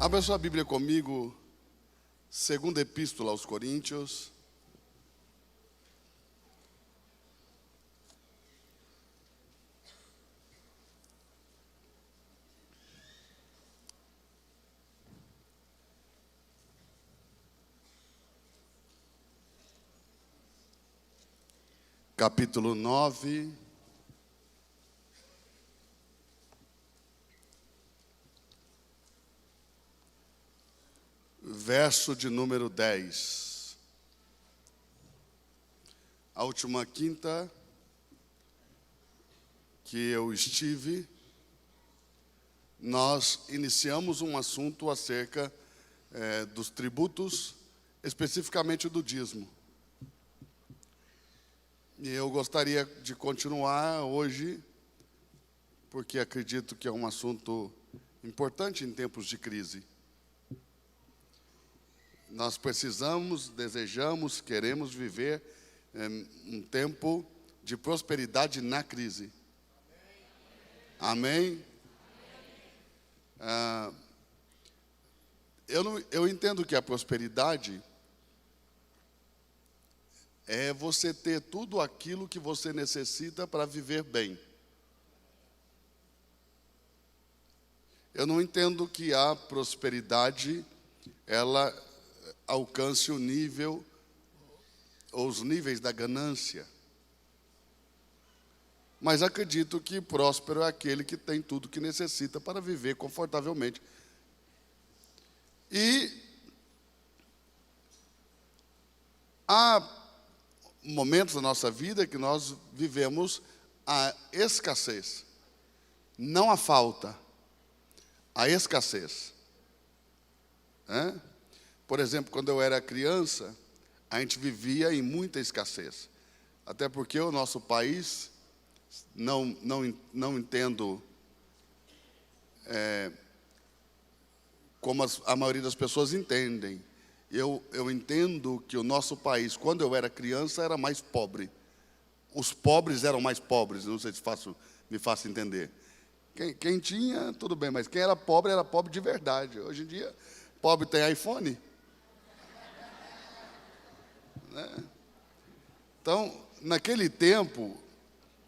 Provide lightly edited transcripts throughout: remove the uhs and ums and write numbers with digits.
Abra sua Bíblia comigo, segunda epístola aos Coríntios. Capítulo 9, verso de número 10. A última quinta que eu estive, nós iniciamos um assunto acerca dos tributos, especificamente do dízimo. E eu gostaria de continuar hoje, porque acredito que é um assunto importante em tempos de crise. Nós precisamos, desejamos, queremos viver um tempo de prosperidade na crise. Amém? Eu entendo que a prosperidade é você ter tudo aquilo que você necessita para viver bem. Eu não entendo que a prosperidade, ela alcance o nível, ou os níveis da ganância. Mas acredito que próspero é aquele que tem tudo que necessita para viver confortavelmente. E há momentos da nossa vida que nós vivemos a escassez, não a falta, a escassez. Por exemplo, quando eu era criança, a gente vivia em muita escassez. Até porque o nosso país, não entendo como a maioria das pessoas entendem. Eu entendo que o nosso país, quando eu era criança, era mais pobre. Os pobres eram mais pobres, não sei se me faço entender. Quem tinha, tudo bem, mas quem era pobre de verdade. Hoje em dia, pobre tem iPhone. Então, naquele tempo,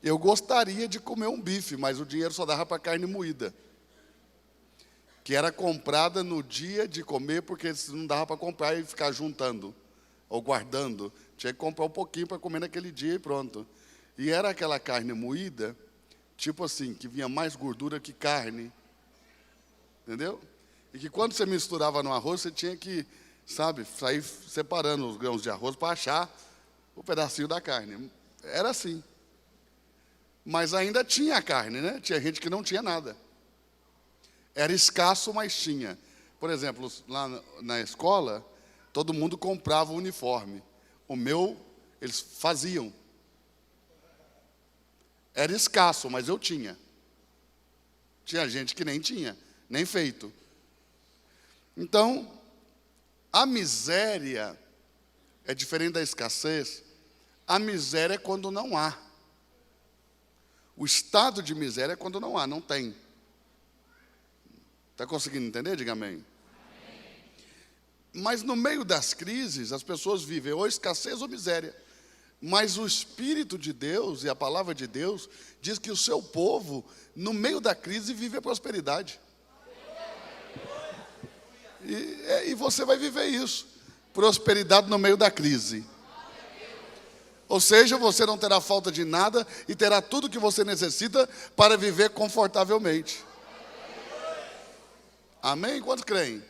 eu gostaria de comer um bife, mas o dinheiro só dava para carne moída, que era comprada no dia de comer, porque não dava para comprar e ficar juntando ou guardando. Tinha que comprar um pouquinho para comer naquele dia e pronto. E era aquela carne moída, tipo assim, que vinha mais gordura que carne. Entendeu? E que quando você misturava no arroz, você tinha que, sair separando os grãos de arroz para achar o pedacinho da carne. Era assim. Mas ainda tinha a carne, né? Tinha gente que não tinha nada. Era escasso, mas tinha. Por exemplo, lá na escola, todo mundo comprava o uniforme. O meu, eles faziam. Era escasso, mas eu tinha. Tinha gente que nem tinha, nem feito. Então, a miséria é diferente da escassez. A miséria é quando não há. O estado de miséria é quando não há, não tem. Está conseguindo entender? Diga amém. Amém. Mas no meio das crises, as pessoas vivem ou escassez ou miséria. Mas o Espírito de Deus e a palavra de Deus diz que o seu povo, no meio da crise, vive a prosperidade. E você vai viver isso. Prosperidade no meio da crise. Ou seja, você não terá falta de nada e terá tudo o que você necessita para viver confortavelmente. Amém? Quantos creem?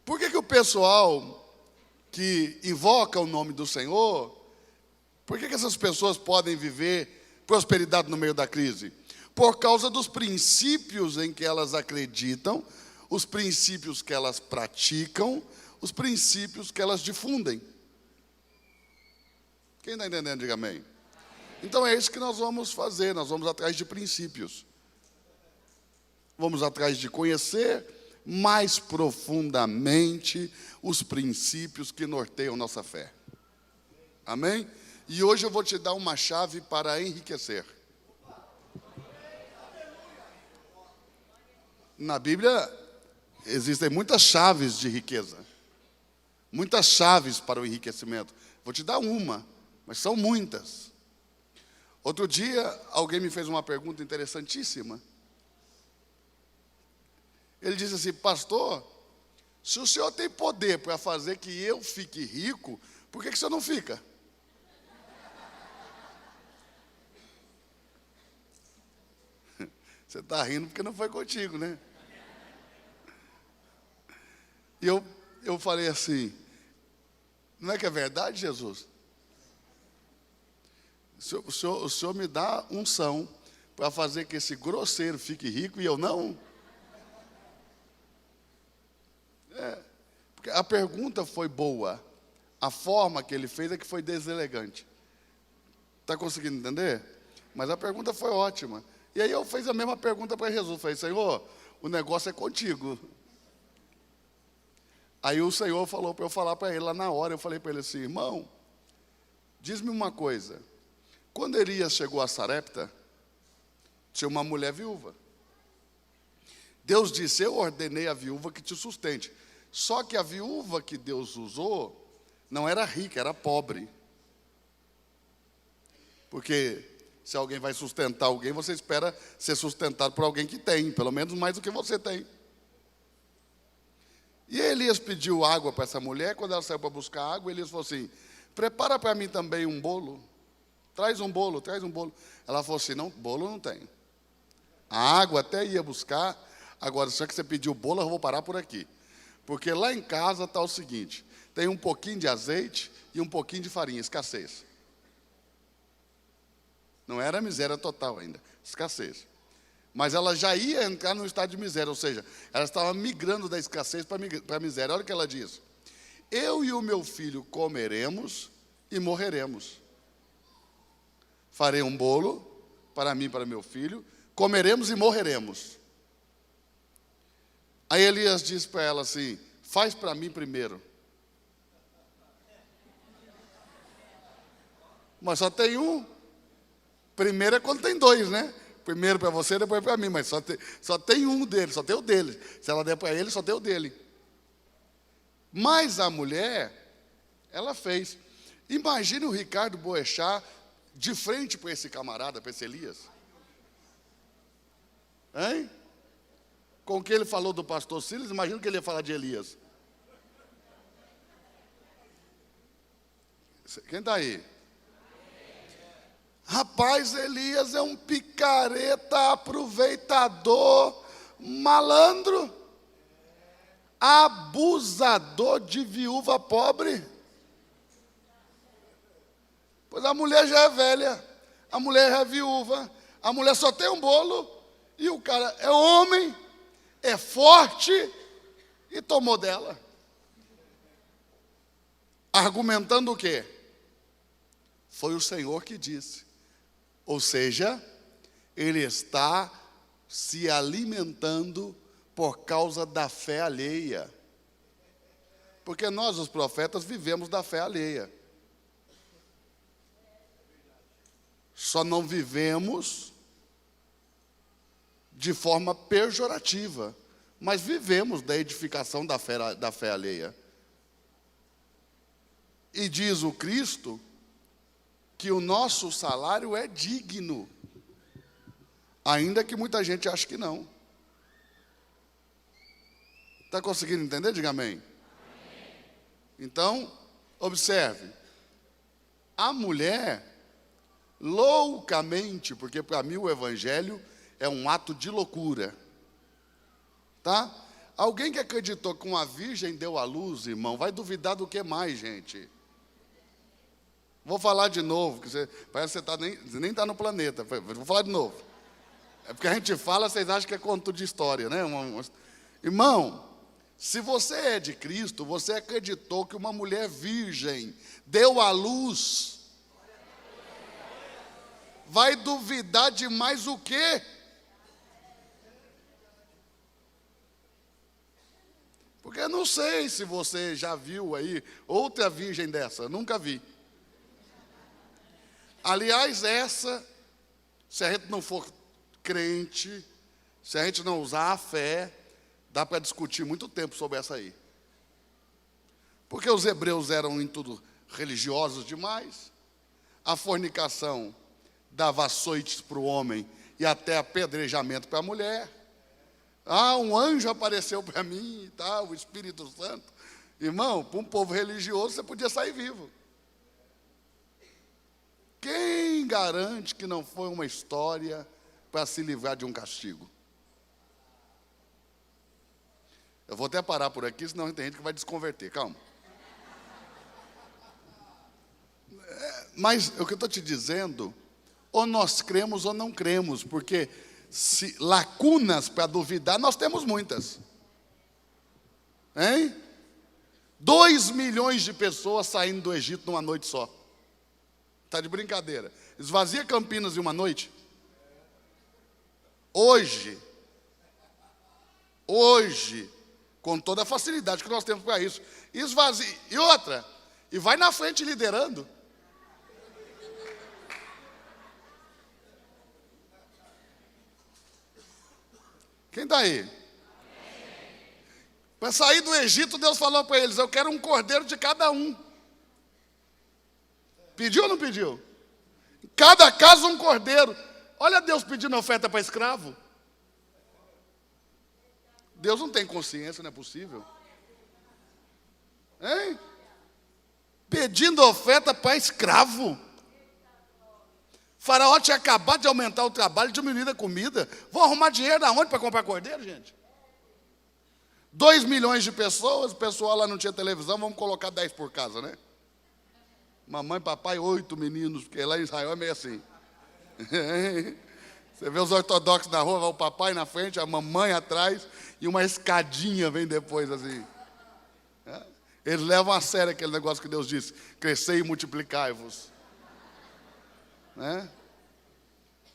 Por que o pessoal que invoca o nome do Senhor, por que essas pessoas podem viver prosperidade no meio da crise? Por causa dos princípios em que elas acreditam, os princípios que elas praticam, os princípios que elas difundem. Quem está entendendo, diga amém. Então é isso que nós vamos fazer, nós vamos atrás de princípios. Vamos atrás de conhecer mais profundamente os princípios que norteiam nossa fé. Amém? E hoje eu vou te dar uma chave para enriquecer. Na Bíblia existem muitas chaves de riqueza, muitas chaves para o enriquecimento. Vou te dar uma, mas são muitas. Outro dia, alguém me fez uma pergunta interessantíssima. Ele disse assim: pastor, se o senhor tem poder para fazer que eu fique rico, por que o senhor não fica? Você está rindo porque não foi contigo, né? E eu falei assim: não é que é verdade, Jesus? O senhor me dá unção para fazer que esse grosseiro fique rico e eu não? Porque a pergunta foi boa, a forma que ele fez é que foi deselegante. Está conseguindo entender? Mas a pergunta foi ótima. E aí eu fiz a mesma pergunta para Jesus. Falei: Senhor, o negócio é contigo. Aí o Senhor falou para eu falar para ele lá na hora. Eu falei para ele assim: irmão, diz-me uma coisa. Quando Elias chegou a Sarepta, tinha uma mulher viúva. Deus disse: eu ordenei a viúva que te sustente. Só que a viúva que Deus usou não era rica, era pobre. Porque se alguém vai sustentar alguém, você espera ser sustentado por alguém que tem, pelo menos mais do que você tem. E Elias pediu água para essa mulher. Quando ela saiu para buscar água, Elias falou assim: prepara para mim também um bolo. Traz um bolo, traz um bolo. Ela falou assim: não, bolo não tem. A água até ia buscar. Agora, só que você pediu bolo, eu vou parar por aqui. Porque lá em casa está o seguinte: tem um pouquinho de azeite e um pouquinho de farinha, escassez. Não era miséria total ainda, escassez. Mas ela já ia entrar no estado de miséria, ou seja, ela estava migrando da escassez para a miséria. Olha o que ela diz: eu e o meu filho comeremos e morreremos. Farei um bolo para mim e para meu filho, comeremos e morreremos. Aí Elias disse para ela assim: faz para mim primeiro. Mas só tem um. Primeiro é quando tem dois, né? Primeiro para você, depois para mim. Mas só tem um dele, só tem o dele. Se ela der para ele, só tem o dele. Mas a mulher, ela fez. Imagine o Ricardo Boechat de frente para esse camarada, para esse Elias. Hein? Com o que ele falou do pastor Silas, imagina o que ele ia falar de Elias. Quem está aí? Rapaz, Elias é um picareta, aproveitador, malandro, abusador de viúva pobre. Pois a mulher já é velha, a mulher já é viúva, a mulher só tem um bolo, e o cara é homem, é forte, e tomou dela. Argumentando o quê? Foi o Senhor que disse. Ou seja, ele está se alimentando por causa da fé alheia. Porque nós, os profetas, vivemos da fé alheia. Só não vivemos de forma pejorativa, mas vivemos da edificação da fé alheia. E diz o Cristo que o nosso salário é digno, ainda que muita gente ache que não. Está conseguindo entender? Diga amém. Amém. Então, observe, a mulher, loucamente, porque para mim o evangelho é um ato de loucura, tá? Alguém que acreditou que uma virgem deu à luz, irmão, vai duvidar do que mais, gente? Vou falar de novo, que parece que você nem está no planeta. Vou falar de novo. É porque a gente fala, vocês acham que é conto de história, né? Irmão, se você é de Cristo, você acreditou que uma mulher virgem deu à luz. Vai duvidar de mais o quê? Porque eu não sei se você já viu aí outra virgem dessa, nunca vi. Aliás, essa, se a gente não for crente, Se a gente não usar a fé, dá para discutir muito tempo sobre essa aí. Porque os hebreus eram em tudo religiosos demais. A fornicação dava açoites para o homem e até apedrejamento para a mulher. Um anjo apareceu para mim e tal, o Espírito Santo. Irmão, para um povo religioso você podia sair vivo. Quem garante que não foi uma história para se livrar de um castigo? Eu vou até parar por aqui, senão tem gente que vai desconverter. Calma. Mas o que eu estou te dizendo, ou nós cremos ou não cremos, porque lacunas para duvidar, nós temos muitas. Hein? 2 milhões de pessoas saindo do Egito numa noite só. Está de brincadeira. Esvazia Campinas em uma noite? Hoje, com toda a facilidade que nós temos para isso, esvazia. E outra, e vai na frente liderando. Quem está aí? Para sair do Egito, Deus falou para eles: eu quero um cordeiro de cada um. Pediu ou não pediu? Em cada casa um cordeiro. Olha Deus pedindo oferta para escravo. Deus não tem consciência, não é possível. Hein? Pedindo oferta para escravo. Faraó tinha acabado de aumentar o trabalho, diminuir a comida. Vão arrumar dinheiro da onde para comprar cordeiro, gente? 2 milhões de pessoas, o pessoal lá não tinha televisão, vamos colocar 10 por casa, né? Mamãe, papai, 8 meninos, porque lá em Israel é meio assim. Você vê os ortodoxos na rua, vai o papai na frente, a mamãe atrás, e uma escadinha vem depois assim. Eles levam a sério aquele negócio que Deus disse: crescei e multiplicai-vos. Né?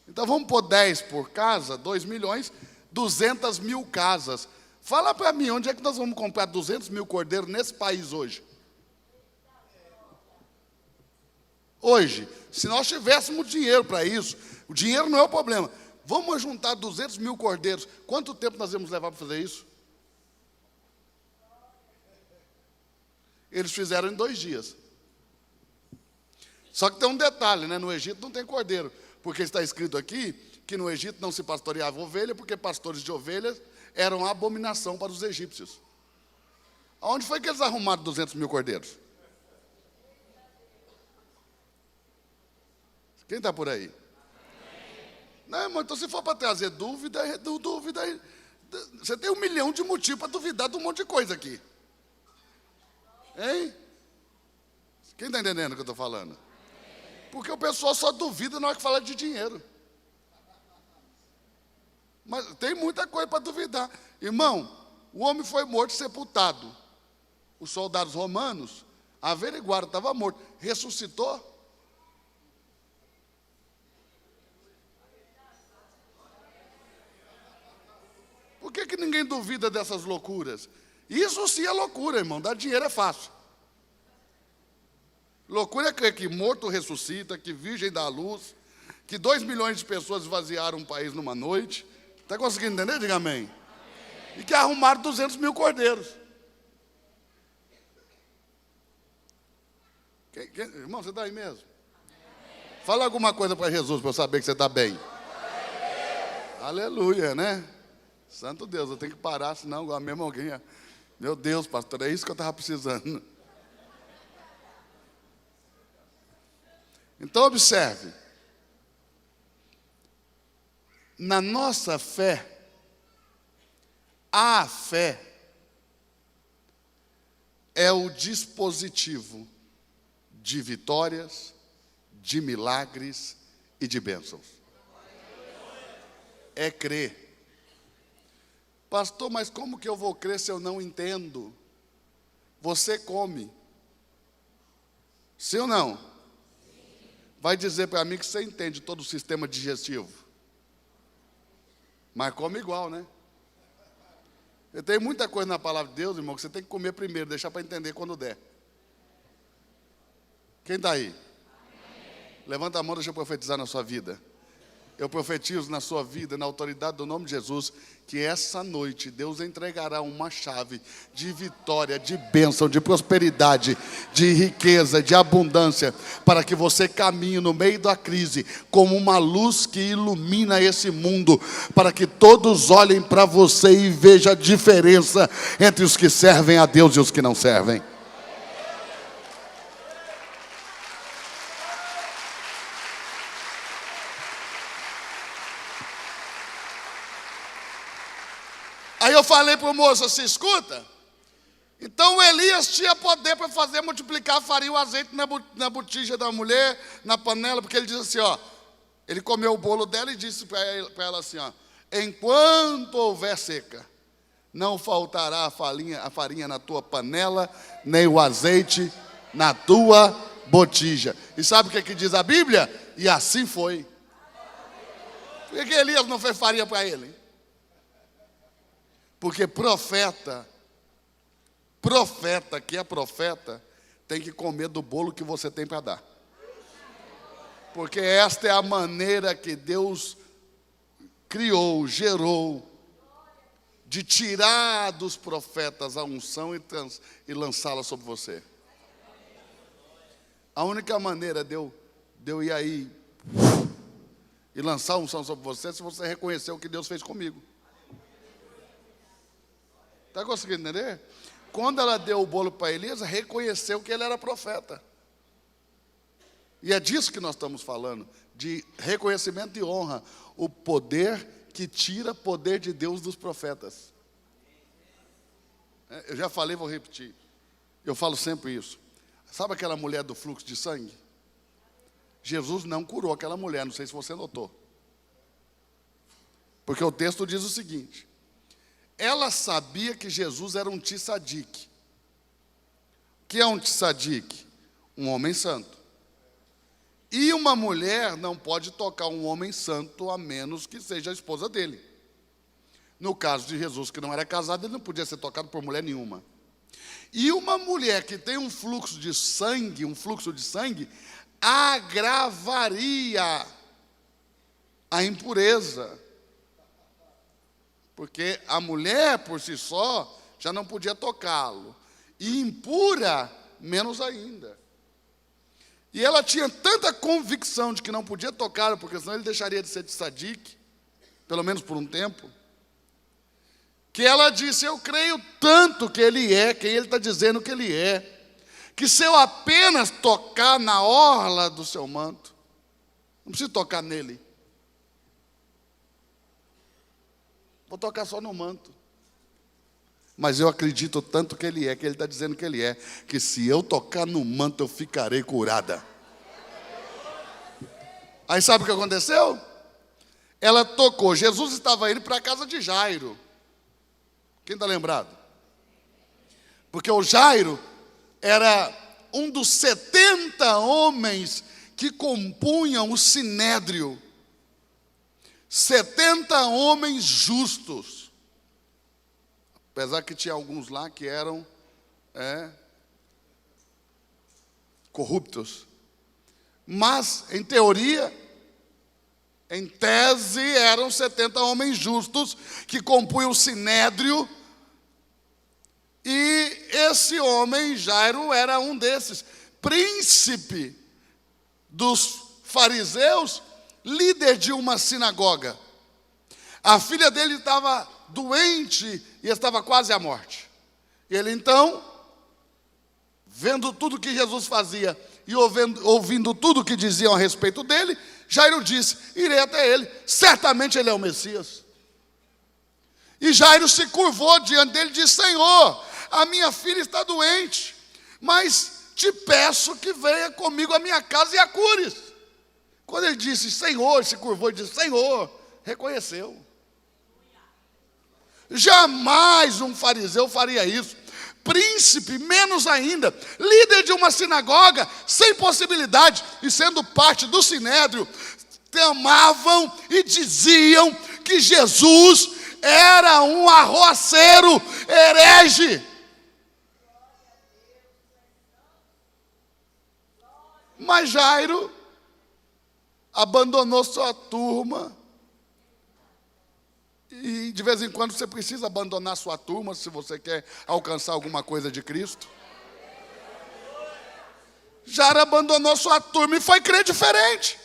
Então vamos pôr 10 por casa, 2 milhões, 200 mil casas. Fala para mim, onde é que nós vamos comprar 200 mil cordeiros nesse país hoje? Hoje, se nós tivéssemos dinheiro para isso, o dinheiro não é o problema. Vamos juntar 200 mil cordeiros. Quanto tempo nós vamos levar para fazer isso? Eles fizeram em 2 dias. Só que tem um detalhe, né? No Egito não tem cordeiro, porque está escrito aqui que no Egito não se pastoreava ovelha, porque pastores de ovelhas eram abominação para os egípcios. Aonde foi que eles arrumaram 200 mil cordeiros? Quem está por aí? Não, irmão, então se for para trazer dúvida, você tem 1 milhão de motivos para duvidar de um monte de coisa aqui. Hein? Quem está entendendo o que eu estou falando? Porque o pessoal só duvida na hora que fala de dinheiro. Mas tem muita coisa para duvidar. Irmão, o homem foi morto e sepultado. Os soldados romanos averiguaram, estava morto. Ressuscitou. Por que ninguém duvida dessas loucuras? Isso sim é loucura, irmão. Dar dinheiro é fácil. Loucura é crer que morto ressuscita, que virgem dá luz, que 2 milhões de pessoas esvaziaram um país numa noite. Está conseguindo entender? Diga amém. E que arrumaram 200 mil cordeiros. Irmão, você está aí mesmo? Fala alguma coisa para Jesus, para eu saber que você está bem. Aleluia, né? Santo Deus, eu tenho que parar, senão mesmo alguém... Meu Deus, pastor, é isso que eu estava precisando. Então, observe. Na nossa fé, a fé é o dispositivo de vitórias, de milagres e de bênçãos. É crer. Pastor, mas como que eu vou crer se eu não entendo? Você come. Sim ou não? Vai dizer para mim que você entende todo o sistema digestivo. Mas come igual, né? Tem muita coisa na palavra de Deus, irmão, que você tem que comer primeiro, deixar para entender quando der. Quem está aí? Levanta a mão, deixa eu profetizar na sua vida. Eu profetizo na sua vida, na autoridade do nome de Jesus, que essa noite Deus entregará uma chave de vitória, de bênção, de prosperidade, de riqueza, de abundância, para que você caminhe no meio da crise como uma luz que ilumina esse mundo, para que todos olhem para você e vejam a diferença entre os que servem a Deus e os que não servem. Aí eu falei para o moço assim, escuta, então o Elias tinha poder para fazer multiplicar a farinha e o azeite na botija da mulher, na panela, porque ele diz assim, ó, ele comeu o bolo dela e disse para ela assim, ó, enquanto houver seca, não faltará a farinha na tua panela, nem o azeite na tua botija. E sabe o que diz a Bíblia? E assim foi. Por que Elias não fez farinha para ele? Porque profeta que é profeta, tem que comer do bolo que você tem para dar. Porque esta é a maneira que Deus criou, gerou, de tirar dos profetas a unção e lançá-la sobre você. A única maneira de eu ir aí e lançar a unção sobre você é se você reconhecer o que Deus fez comigo. Está conseguindo entender? Quando ela deu o bolo para Elias, reconheceu que ele era profeta. E é disso que nós estamos falando, de reconhecimento e honra. O poder que tira poder de Deus dos profetas. Eu já falei, vou repetir. Eu falo sempre isso. Sabe aquela mulher do fluxo de sangue? Jesus não curou aquela mulher, não sei se você notou. Porque o texto diz o seguinte: ela sabia que Jesus era um tzadik. O que é um tzadik? Um homem santo. E uma mulher não pode tocar um homem santo a menos que seja a esposa dele. No caso de Jesus, que não era casado, ele não podia ser tocado por mulher nenhuma. E uma mulher que tem um fluxo de sangue, agravaria a impureza. Porque a mulher, por si só, já não podia tocá-lo. E impura, menos ainda. E ela tinha tanta convicção de que não podia tocá-lo, porque senão ele deixaria de ser tzadik, pelo menos por um tempo, que ela disse, eu creio tanto que ele é, quem ele está dizendo que ele é, que se eu apenas tocar na orla do seu manto, não preciso tocar nele, vou tocar só no manto. Mas eu acredito tanto que ele é, que ele está dizendo que ele é, que se eu tocar no manto eu ficarei curada. Aí sabe o que aconteceu? Ela tocou, Jesus estava indo para a casa de Jairo. Quem está lembrado? Porque o Jairo era um dos 70 homens que compunham o sinédrio. 70 homens justos. Apesar que tinha alguns lá que eram corruptos. Mas, em teoria, em tese, eram 70 homens justos que compunham o sinédrio. E esse homem, Jairo, era um desses. Príncipe dos fariseus, líder de uma sinagoga. A filha dele estava doente e estava quase à morte. Ele então, vendo tudo que Jesus fazia e ouvindo tudo que diziam a respeito dele, Jairo disse, irei até ele, certamente ele é o Messias. E Jairo se curvou diante dele e disse, Senhor, a minha filha está doente, mas te peço que venha comigo à minha casa e a cures. Quando ele disse, Senhor, se curvou e disse, Senhor, reconheceu. Jamais um fariseu faria isso. Príncipe, menos ainda, líder de uma sinagoga, sem possibilidade, e sendo parte do sinédrio, amavam e diziam que Jesus era um arroaceiro, herege. Mas Jairo abandonou sua turma. E de vez em quando você precisa abandonar sua turma se você quer alcançar alguma coisa de Cristo. Jairo abandonou sua turma e foi crer diferente.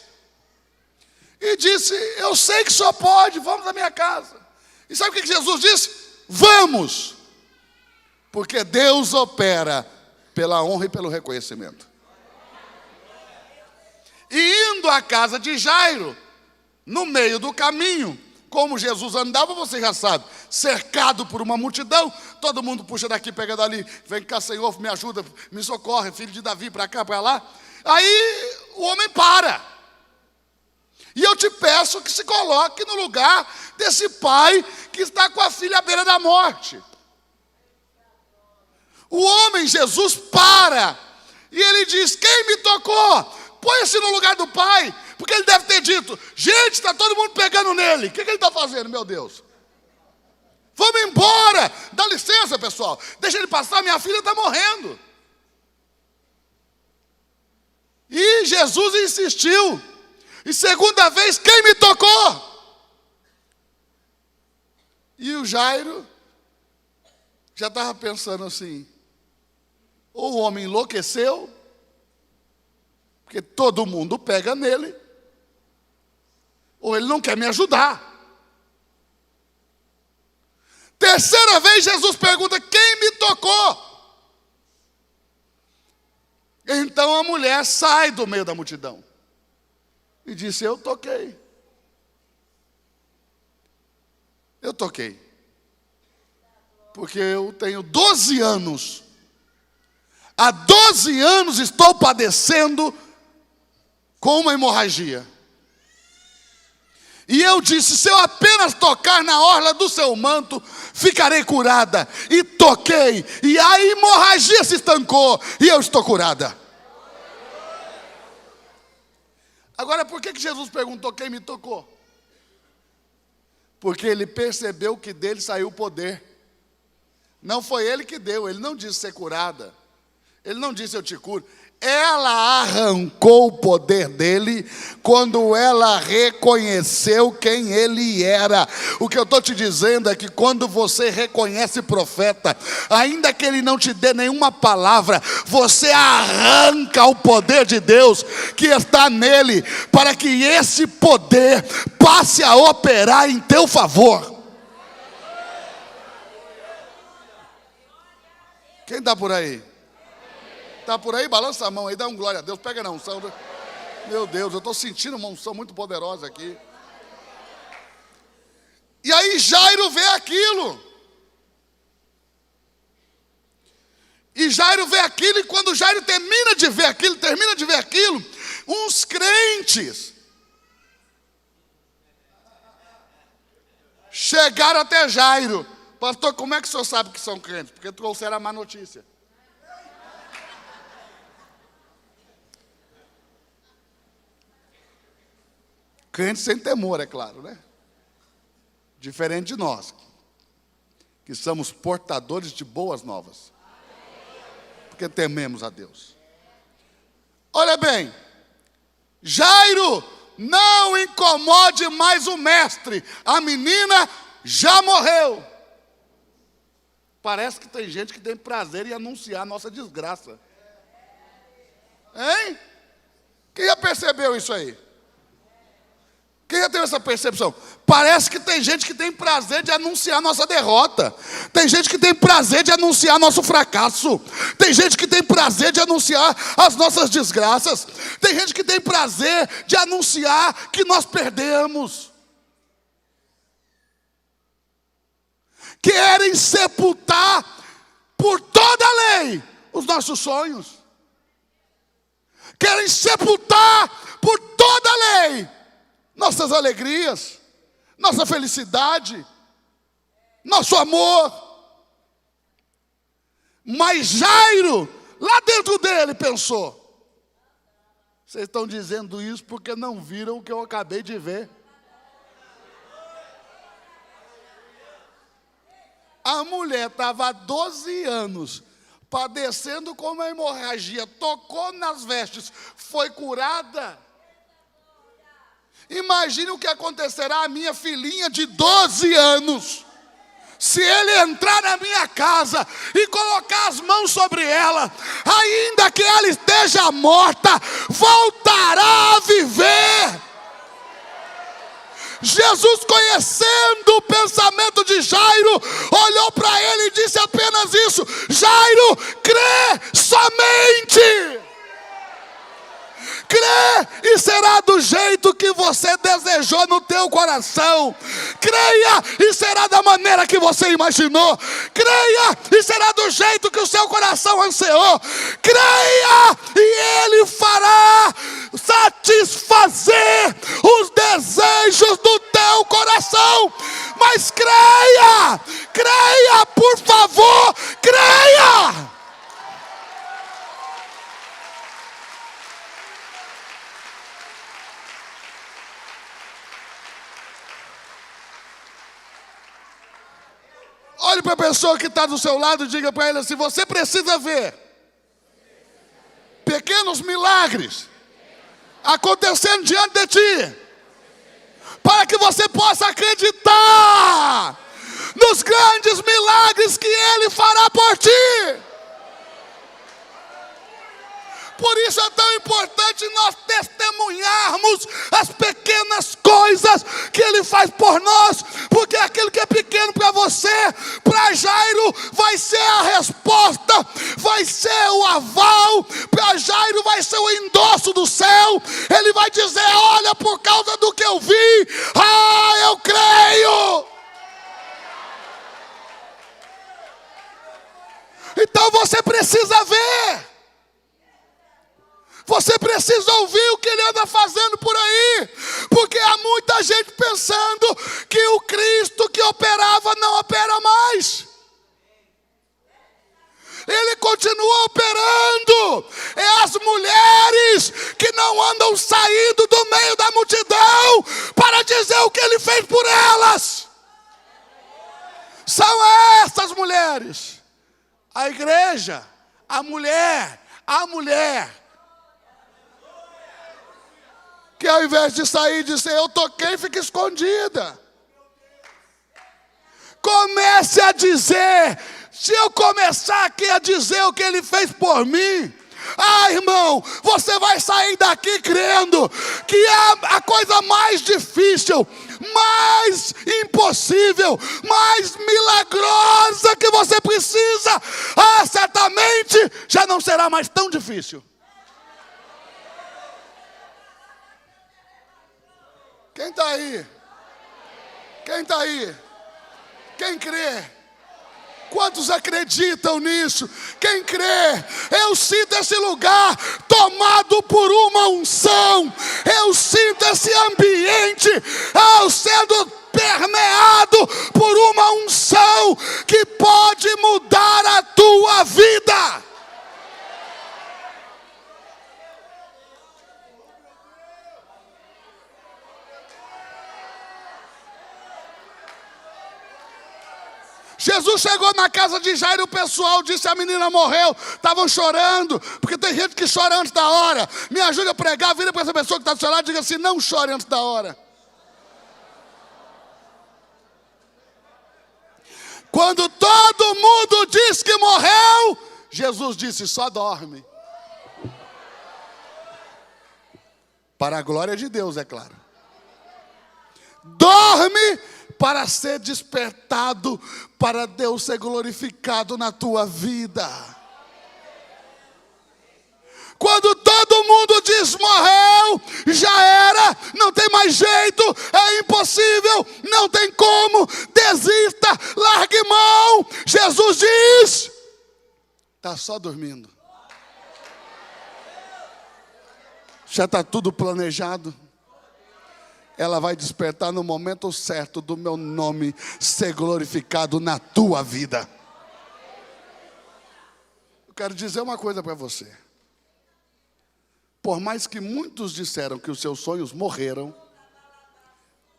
E disse: eu sei que o senhor pode, vamos à minha casa. E sabe o que Jesus disse? Vamos! Porque Deus opera pela honra e pelo reconhecimento. E indo à casa de Jairo, no meio do caminho, como Jesus andava, você já sabe, cercado por uma multidão, todo mundo puxa daqui, pega dali, vem cá, Senhor, me ajuda, me socorre, filho de Davi, para cá, para lá. Aí o homem para. E eu te peço que se coloque no lugar desse pai que está com a filha à beira da morte. O homem, Jesus, para. E ele diz: quem me tocou? Põe-se no lugar do pai. Porque ele deve ter dito: gente, está todo mundo pegando nele. O que ele está fazendo, meu Deus? Vamos embora. Dá licença, pessoal. Deixa ele passar, minha filha está morrendo. E Jesus insistiu. E segunda vez, quem me tocou? E o Jairo já estava pensando assim: ou o homem enlouqueceu, porque todo mundo pega nele, ou ele não quer me ajudar. Terceira vez Jesus pergunta: quem me tocou? Então a mulher sai do meio da multidão e disse: eu toquei. Eu toquei. Porque eu tenho 12 anos. Há 12 anos estou padecendo com uma hemorragia. E eu disse: se eu apenas tocar na orla do seu manto, ficarei curada. E toquei, e a hemorragia se estancou, e eu estou curada. Agora, por que Jesus perguntou quem me tocou? Porque ele percebeu que dele saiu o poder. Não foi ele que deu, ele não disse ser curada. Ele não disse eu te curo. Ela arrancou o poder dele quando ela reconheceu quem ele era. O que eu estou te dizendo é que quando você reconhece profeta, ainda que ele não te dê nenhuma palavra, você arranca o poder de Deus que está nele, para que esse poder passe a operar em teu favor. Quem está por aí? Está por aí? Balança a mão aí, dá um glória a Deus, pega na unção. Meu Deus, eu estou sentindo uma unção muito poderosa aqui. E aí Jairo vê aquilo. E Jairo vê aquilo, e quando Jairo termina de ver aquilo, uns crentes chegaram até Jairo. Pastor, como é que o senhor sabe que são crentes? Porque trouxeram a má notícia. Crentes sem temor, é claro, né? Diferente de nós, que somos portadores de boas novas. Porque tememos a Deus. Olha bem, Jairo, não incomode mais o mestre. A menina já morreu. Parece que tem gente que tem prazer em anunciar a nossa desgraça. Hein? Quem já percebeu isso aí? Quem já teve essa percepção? Parece que tem gente que tem prazer de anunciar nossa derrota. Tem gente que tem prazer de anunciar nosso fracasso. Tem gente que tem prazer de anunciar as nossas desgraças. Tem gente que tem prazer de anunciar que nós perdemos. Querem sepultar por toda a lei os nossos sonhos. Querem sepultar por toda a lei nossas alegrias, nossa felicidade, nosso amor. Mas Jairo, lá dentro dele, pensou: vocês estão dizendo isso porque não viram o que eu acabei de ver. A mulher estava há 12 anos padecendo com uma hemorragia, tocou nas vestes, foi curada. Imagine o que acontecerá à minha filhinha de 12 anos. Se ele entrar na minha casa e colocar as mãos sobre ela, ainda que ela esteja morta, voltará a viver. Jesus, conhecendo o pensamento de Jairo, olhou para ele e disse apenas isso: Jairo, crê somente. Crê e será do jeito que você desejou no teu coração. Creia e será da maneira que você imaginou. Creia e será do jeito que o seu coração ansiou. Creia e Ele fará satisfazer os desejos do teu coração. Mas creia, creia, por favor, creia. Olhe para a pessoa que está do seu lado e diga para ele assim: você precisa ver pequenos milagres acontecendo diante de ti, para que você possa acreditar nos grandes milagres que Ele fará por ti. Por isso é tão importante nós testemunharmos as pequenas coisas que Ele faz por nós, porque aquilo que é pequeno para você, para Jairo, vai ser a resposta, vai ser o aval, para Jairo vai ser o endosso do céu. Ele vai dizer: olha, por causa do que eu vi, eu creio. Então você precisa ver. Você precisa ouvir o que ele anda fazendo por aí, porque há muita gente pensando que o Cristo que operava não opera mais. Ele continua operando. É as mulheres que não andam saindo do meio da multidão para dizer o que ele fez por elas. São essas mulheres. A igreja, a mulher, que ao invés de sair e dizer eu toquei, fica escondida. Comece a dizer. Se eu começar aqui a dizer o que ele fez por mim, irmão, você vai sair daqui crendo que é a coisa mais difícil, mais impossível, mais milagrosa que você precisa, certamente já não será mais tão difícil. Quem está aí? Quem está aí? Quem crê? Quantos acreditam nisso? Quem crê? Eu sinto esse lugar tomado por uma unção. Eu sinto esse ambiente sendo permeado por uma unção que pode mudar a tua vida. Jesus chegou na casa de Jairo, o pessoal disse: a menina morreu. Estavam chorando, porque tem gente que chora antes da hora. Me ajude a pregar, vira para essa pessoa que está do seu lado e diga assim: não chore antes da hora. Quando todo mundo diz que morreu, Jesus disse: só dorme. Para a glória de Deus, é claro. Dorme para ser despertado, para Deus ser glorificado na tua vida. Quando todo mundo diz morreu, já era, não tem mais jeito, é impossível, não tem como, desista, largue mão. Jesus diz: está só dormindo. Já está tudo planejado. Ela vai despertar no momento certo do meu nome ser glorificado na tua vida. Eu quero dizer uma coisa para você. Por mais que muitos disseram que os seus sonhos morreram,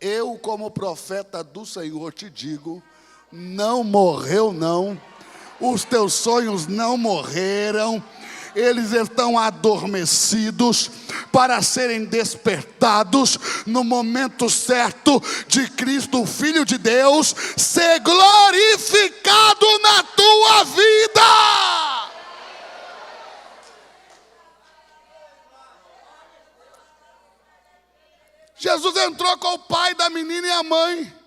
eu, como profeta do Senhor, te digo: não morreu não. Os teus sonhos não morreram. eles estão adormecidos para serem despertados no momento certo de Cristo, o Filho de Deus, ser glorificado na tua vida. Jesus entrou com o pai da menina e a mãe.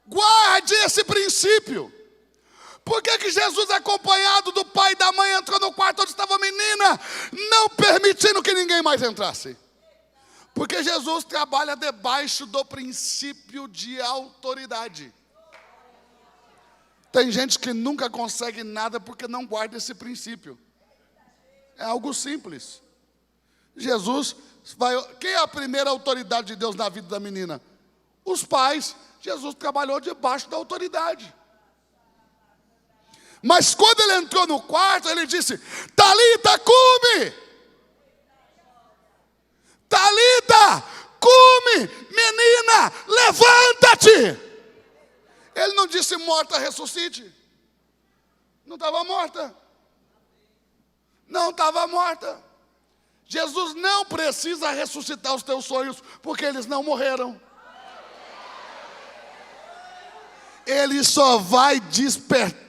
Guarde esse princípio. Por que Jesus, acompanhado do pai e da mãe, entrou no quarto onde estava a menina, não permitindo que ninguém mais entrasse? Porque Jesus trabalha debaixo do princípio de autoridade. Tem gente que nunca consegue nada porque não guarda esse princípio. É algo simples. Jesus vai... Quem é a primeira autoridade de Deus na vida da menina? Os pais. Jesus trabalhou debaixo da autoridade. Mas quando ele entrou no quarto, ele disse: Talita, cumi! Talita, cumi! Menina, levanta-te! Ele não disse: morta, ressuscite. Não estava morta. Não estava morta. Jesus não precisa ressuscitar os teus sonhos, porque eles não morreram. Ele só vai despertá-los.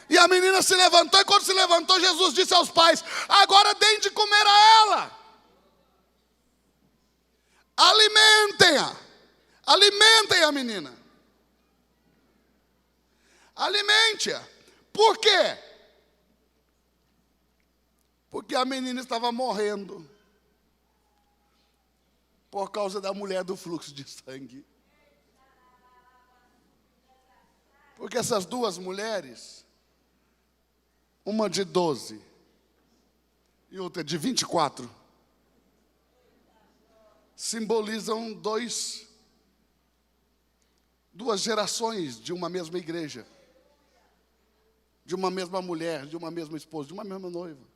E a menina se levantou, e quando se levantou, Jesus disse aos pais: agora deem de comer a ela. Alimentem-a. Alimentem a menina. Alimente-a. Por quê? Porque a menina estava morrendo por causa da mulher do fluxo de sangue. Porque essas duas mulheres, uma de 12 e outra de 24, simbolizam duas gerações de uma mesma igreja, de uma mesma mulher, de uma mesma esposa, de uma mesma noiva.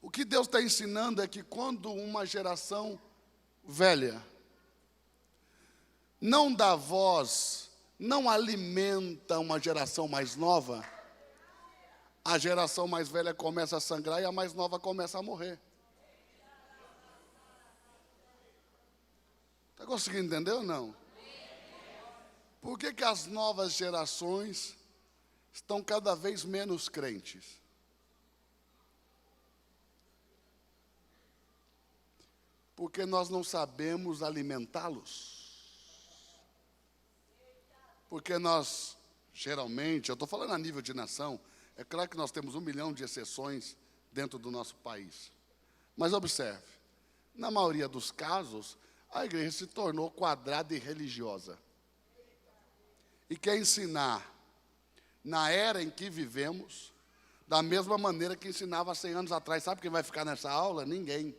O que Deus está ensinando é que quando uma geração velha não dá voz, não alimenta uma geração mais nova, a geração mais velha começa a sangrar e a mais nova começa a morrer. Está conseguindo entender ou não? Por que as novas gerações estão cada vez menos crentes? Porque nós não sabemos alimentá-los. Porque nós, geralmente, eu estou falando a nível de nação, é claro que nós temos 1 milhão de exceções dentro do nosso país. Mas observe, na maioria dos casos, a igreja se tornou quadrada e religiosa. E quer ensinar, na era em que vivemos, da mesma maneira que ensinava há 100 anos atrás. Sabe quem vai ficar nessa aula? Ninguém.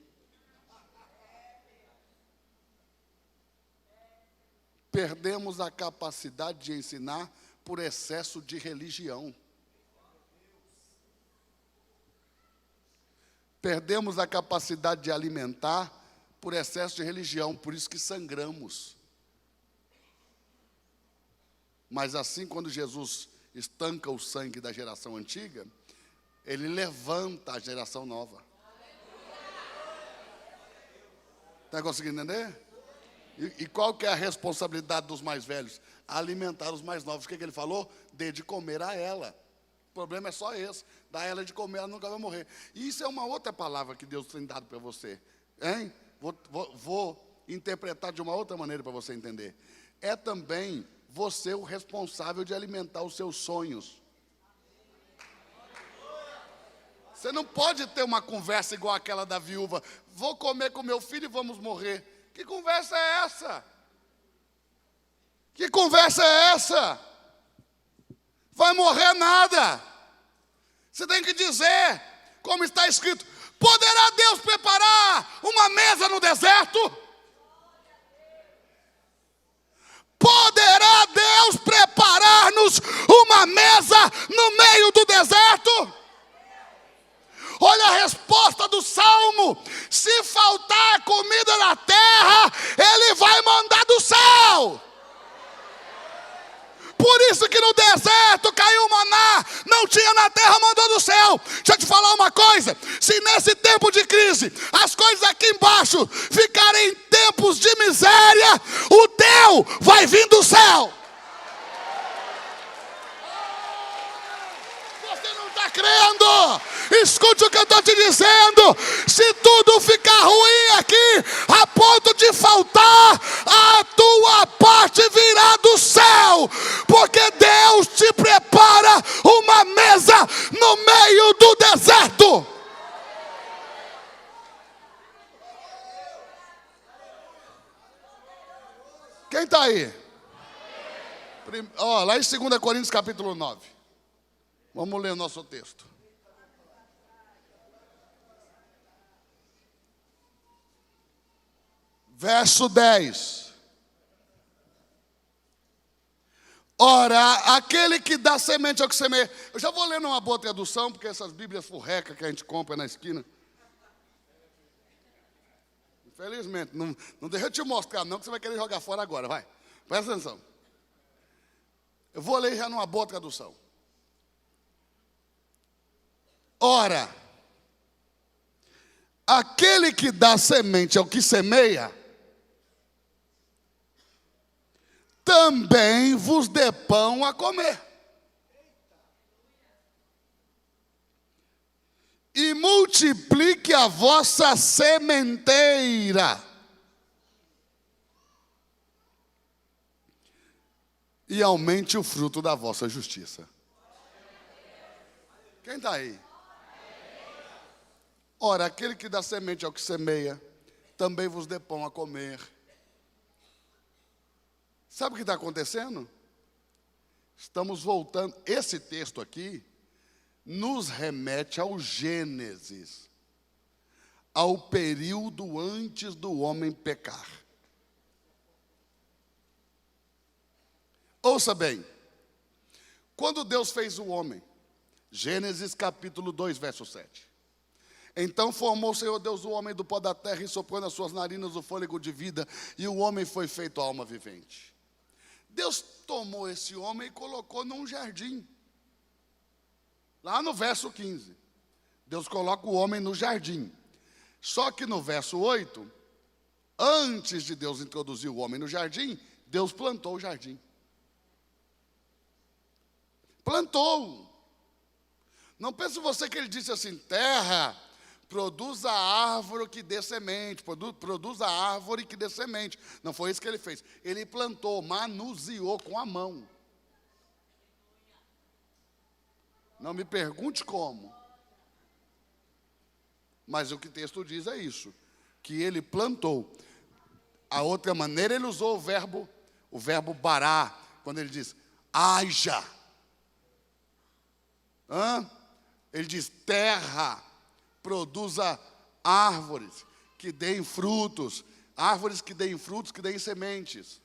Perdemos a capacidade de ensinar por excesso de religião. Perdemos a capacidade de alimentar por excesso de religião, por isso que sangramos. Mas assim, quando Jesus estanca o sangue da geração antiga, ele levanta a geração nova. Está conseguindo entender? E qual que é a responsabilidade dos mais velhos? Alimentar os mais novos. O que ele falou? Dê de comer a ela. O problema é só esse. Dá ela de comer, ela nunca vai morrer. E isso é uma outra palavra que Deus tem dado para você. Hein? Vou interpretar de uma outra maneira para você entender. É também você o responsável de alimentar os seus sonhos. Você não pode ter uma conversa igual aquela da viúva. Vou comer com meu filho e vamos morrer. Que conversa é essa? Que conversa é essa? Vai morrer nada. Você tem que dizer, como está escrito: poderá Deus preparar uma mesa no deserto? Poderá Deus preparar-nos uma mesa no meio do deserto? Olha a resposta do Salmo: se faltar comida na terra, Ele vai mandar do céu. Por isso que no deserto caiu tinha na terra, mandou do céu. Deixa eu te falar uma coisa: se nesse tempo de crise as coisas aqui embaixo ficarem em tempos de miséria, o teu vai vir do céu. Você não está crendo? Escute o que eu estou te dizendo. Se tudo ficar ruim aqui, a ponto de faltar, a tua parte virá do céu, porque Deus te prepara uma mesa no meio do deserto. Quem está aí? Lá em 2 Coríntios capítulo 9. Vamos ler o nosso texto. Verso 10. Ora, aquele que dá semente ao que semeia. Eu já vou ler numa boa tradução, porque essas bíblias furrecas que a gente compra na esquina. Infelizmente, não deixa eu te mostrar não, que você vai querer jogar fora agora, vai. Presta atenção. Eu vou ler já numa boa tradução. Ora, aquele que dá semente ao que semeia, também vos dê pão a comer. E multiplique a vossa sementeira. E aumente o fruto da vossa justiça. Quem está aí? Ora, aquele que dá semente ao que semeia, também vos dê pão a comer. Sabe o que está acontecendo? Estamos voltando. Esse texto aqui nos remete ao Gênesis, ao período antes do homem pecar. Ouça bem. Quando Deus fez o homem, Gênesis capítulo 2, verso 7. Então formou o Senhor Deus o homem do pó da terra e soprou nas suas narinas o fôlego de vida, e o homem foi feito alma vivente. Deus tomou esse homem e colocou num jardim. Lá no verso 15. Deus coloca o homem no jardim. Só que no verso 8, antes de Deus introduzir o homem no jardim, Deus plantou o jardim. Plantou. Não pense você que ele disse assim: terra, produza árvore que dê semente, produza árvore que dê semente. Não foi isso que ele fez. Ele plantou, manuseou com a mão. Não me pergunte como. Mas o que o texto diz é isso, que ele plantou. A outra maneira, ele usou o verbo bará, quando ele diz haja. Ele diz terra, produza árvores que deem frutos, árvores que deem frutos, que deem sementes.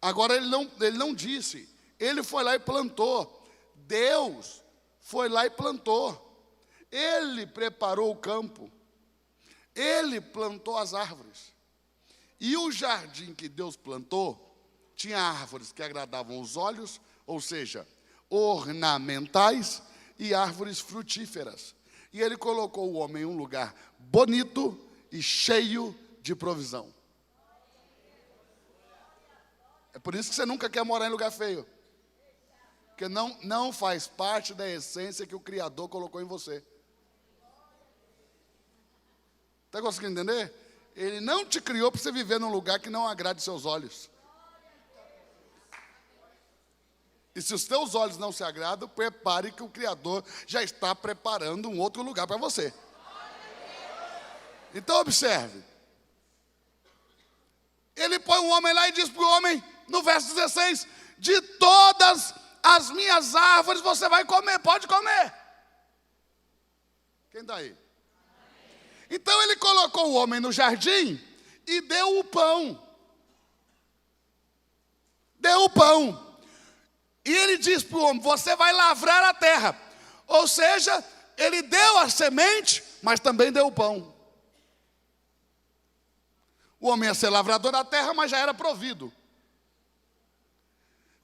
Agora ele não disse, ele foi lá e plantou. Deus foi lá e plantou. Ele preparou o campo. Ele plantou as árvores. E o jardim que Deus plantou tinha árvores que agradavam os olhos, ou seja, ornamentais, e árvores frutíferas. E ele colocou o homem em um lugar bonito e cheio de provisão. É por isso que você nunca quer morar em lugar feio. Porque não faz parte da essência que o Criador colocou em você. Está conseguindo entender? Ele não te criou para você viver num lugar que não agrade seus olhos. E se os teus olhos não se agradam, prepare que o Criador já está preparando um outro lugar para você. Então observe. Ele põe um homem lá e diz para o homem, no verso 16, de todas as minhas árvores você vai comer, pode comer. Quem está aí? Então ele colocou o homem no jardim e deu o pão. Deu o pão. E ele diz para o homem, você vai lavrar a terra. Ou seja, ele deu a semente, mas também deu o pão. O homem ia ser lavrador da terra, mas já era provido.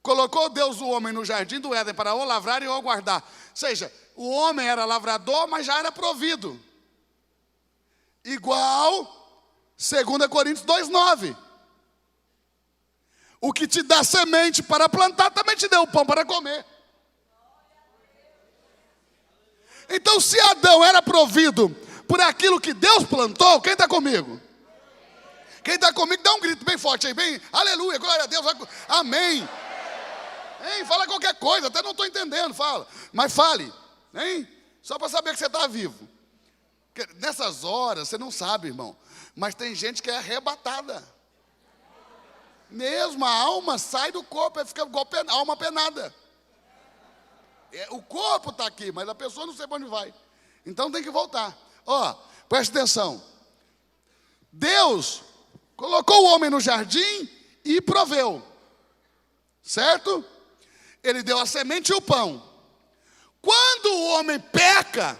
Colocou Deus o homem no jardim do Éden para o lavrar e o guardar. Ou seja, o homem era lavrador, mas já era provido. Igual 2 Coríntios 2,9. O que te dá semente para plantar, também te deu o pão para comer. Então, se Adão era provido por aquilo que Deus plantou, quem está comigo? Quem está comigo, dá um grito bem forte aí, bem, aleluia, glória a Deus, amém. Hein? Fala qualquer coisa, até não estou entendendo, fala. Mas fale, hein? Só para saber que você está vivo. Porque nessas horas, você não sabe, irmão, mas tem gente que é arrebatada. Mesmo a alma sai do corpo, fica igual alma penada. O corpo está aqui, mas a pessoa não sei para onde vai. Então tem que voltar. Ó, preste atenção. Deus colocou o homem no jardim e proveu. Certo? Ele deu a semente e o pão. Quando o homem peca,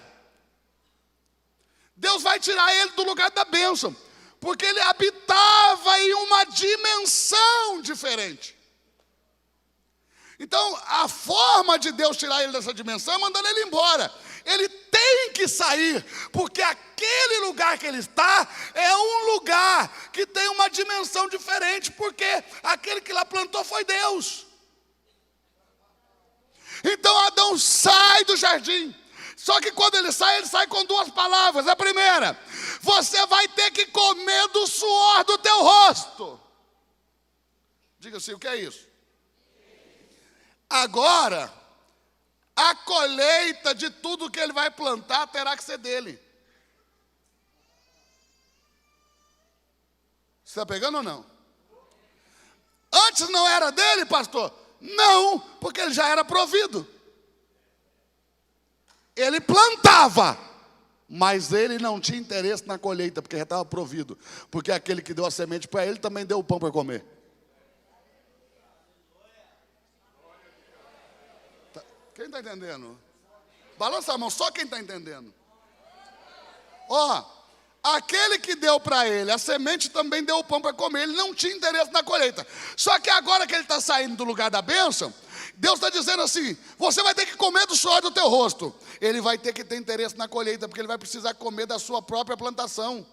Deus vai tirar ele do lugar da bênção, porque ele habitava em uma dimensão diferente. Então, a forma de Deus tirar ele dessa dimensão é mandando ele embora. Ele tem que sair, porque aquele lugar que ele está é um lugar que tem uma dimensão diferente, porque aquele que lá plantou foi Deus. Então Adão sai do jardim. Só que quando ele sai com duas palavras. A primeira: você vai ter que comer do suor do teu rosto. Diga assim, o que é isso? Agora, a colheita de tudo que ele vai plantar terá que ser dele. Você está pegando ou não? Antes não era dele, pastor? Não, porque ele já era provido. Ele plantava, mas ele não tinha interesse na colheita, porque já estava provido. Porque aquele que deu a semente para ele também deu o pão para comer. Quem está entendendo? Balança a mão, só quem está entendendo. Ó, aquele que deu para ele a semente também deu o pão para comer. Ele não tinha interesse na colheita. Só que agora que ele está saindo do lugar da bênção, Deus está dizendo assim: você vai ter que comer do suor do teu rosto. Ele vai ter que ter interesse na colheita, porque ele vai precisar comer da sua própria plantação.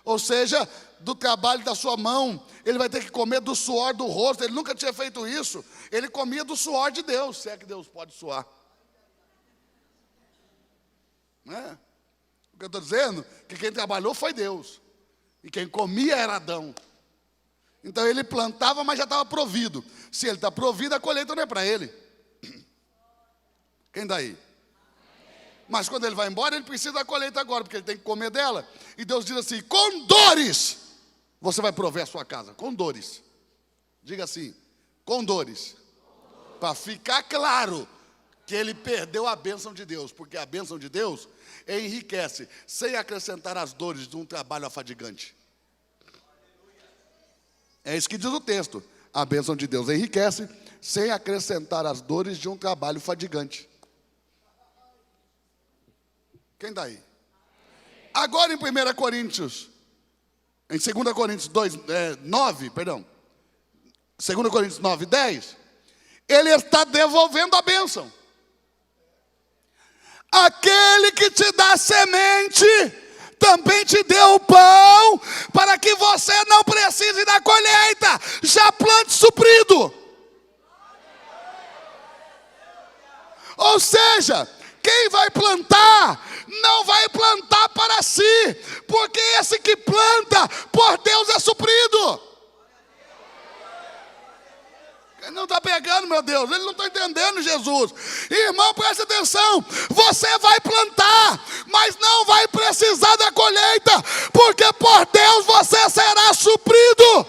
Ou seja, do trabalho da sua mão. Ele vai ter que comer do suor do rosto. Ele nunca tinha feito isso. Ele comia do suor de Deus, se é que Deus pode suar. Né? O que eu estou dizendo é que quem trabalhou foi Deus. E quem comia era Adão. Então ele plantava, mas já estava provido. Se ele está provido, a colheita não é para ele. Quem daí? Mas quando ele vai embora, ele precisa da colheita agora, porque ele tem que comer dela. E Deus diz assim: com dores você vai prover a sua casa. Com dores. Diga assim, com dores. Para ficar claro que ele perdeu a bênção de Deus. Porque a bênção de Deus enriquece, sem acrescentar as dores de um trabalho afadigante. É isso que diz o texto. A bênção de Deus enriquece, sem acrescentar as dores de um trabalho fadigante. Quem está aí? Agora em 1 Coríntios, em 2 Coríntios 9, perdão, 2 Coríntios 9, 10, ele está devolvendo a bênção. Aquele que te dá semente, também te deu o pão, para que você não precise da colheita, já plante suprido. Ou seja, quem vai plantar, não vai plantar para si, porque esse que planta, por Deus é suprido. Ele não está pegando, meu Deus, ele não está entendendo Jesus. Irmão, preste atenção, você vai plantar, mas não vai precisar da colheita, porque por Deus você será suprido.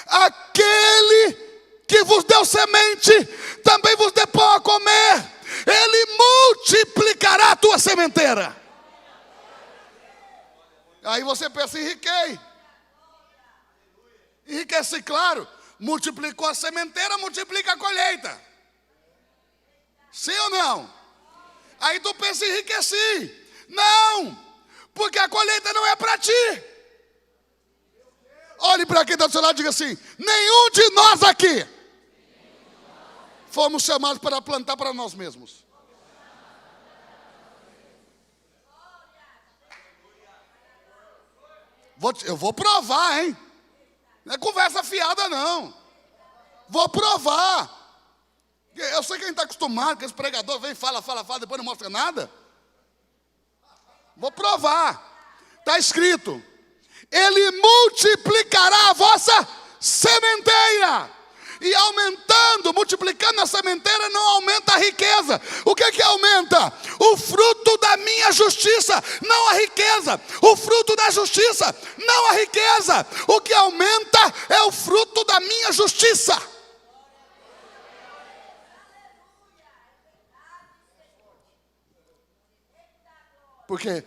Aquele que vos deu semente, também vos deu pão a comer, ele multiplicará a tua sementeira. Aí você pensa, enriqueci, claro, multiplicou a sementeira, multiplica a colheita. Sim ou não? Aí tu pensa, enriqueci. Não, porque a colheita não é para ti. Olhe para quem está do seu lado e diga assim: nenhum de nós aqui fomos chamados para plantar para nós mesmos. Eu vou provar, hein? Não é conversa fiada, não. Vou provar. Eu sei que a gente está acostumado, que esse pregador vem, fala, depois não mostra nada. Vou provar. Está escrito: Ele multiplicará a vossa sementeira. E aumentando, multiplicando a sementeira, não aumenta a riqueza. O que aumenta? O fruto da minha justiça, não a riqueza. O fruto da justiça, não a riqueza. O que aumenta é o fruto da minha justiça. Porque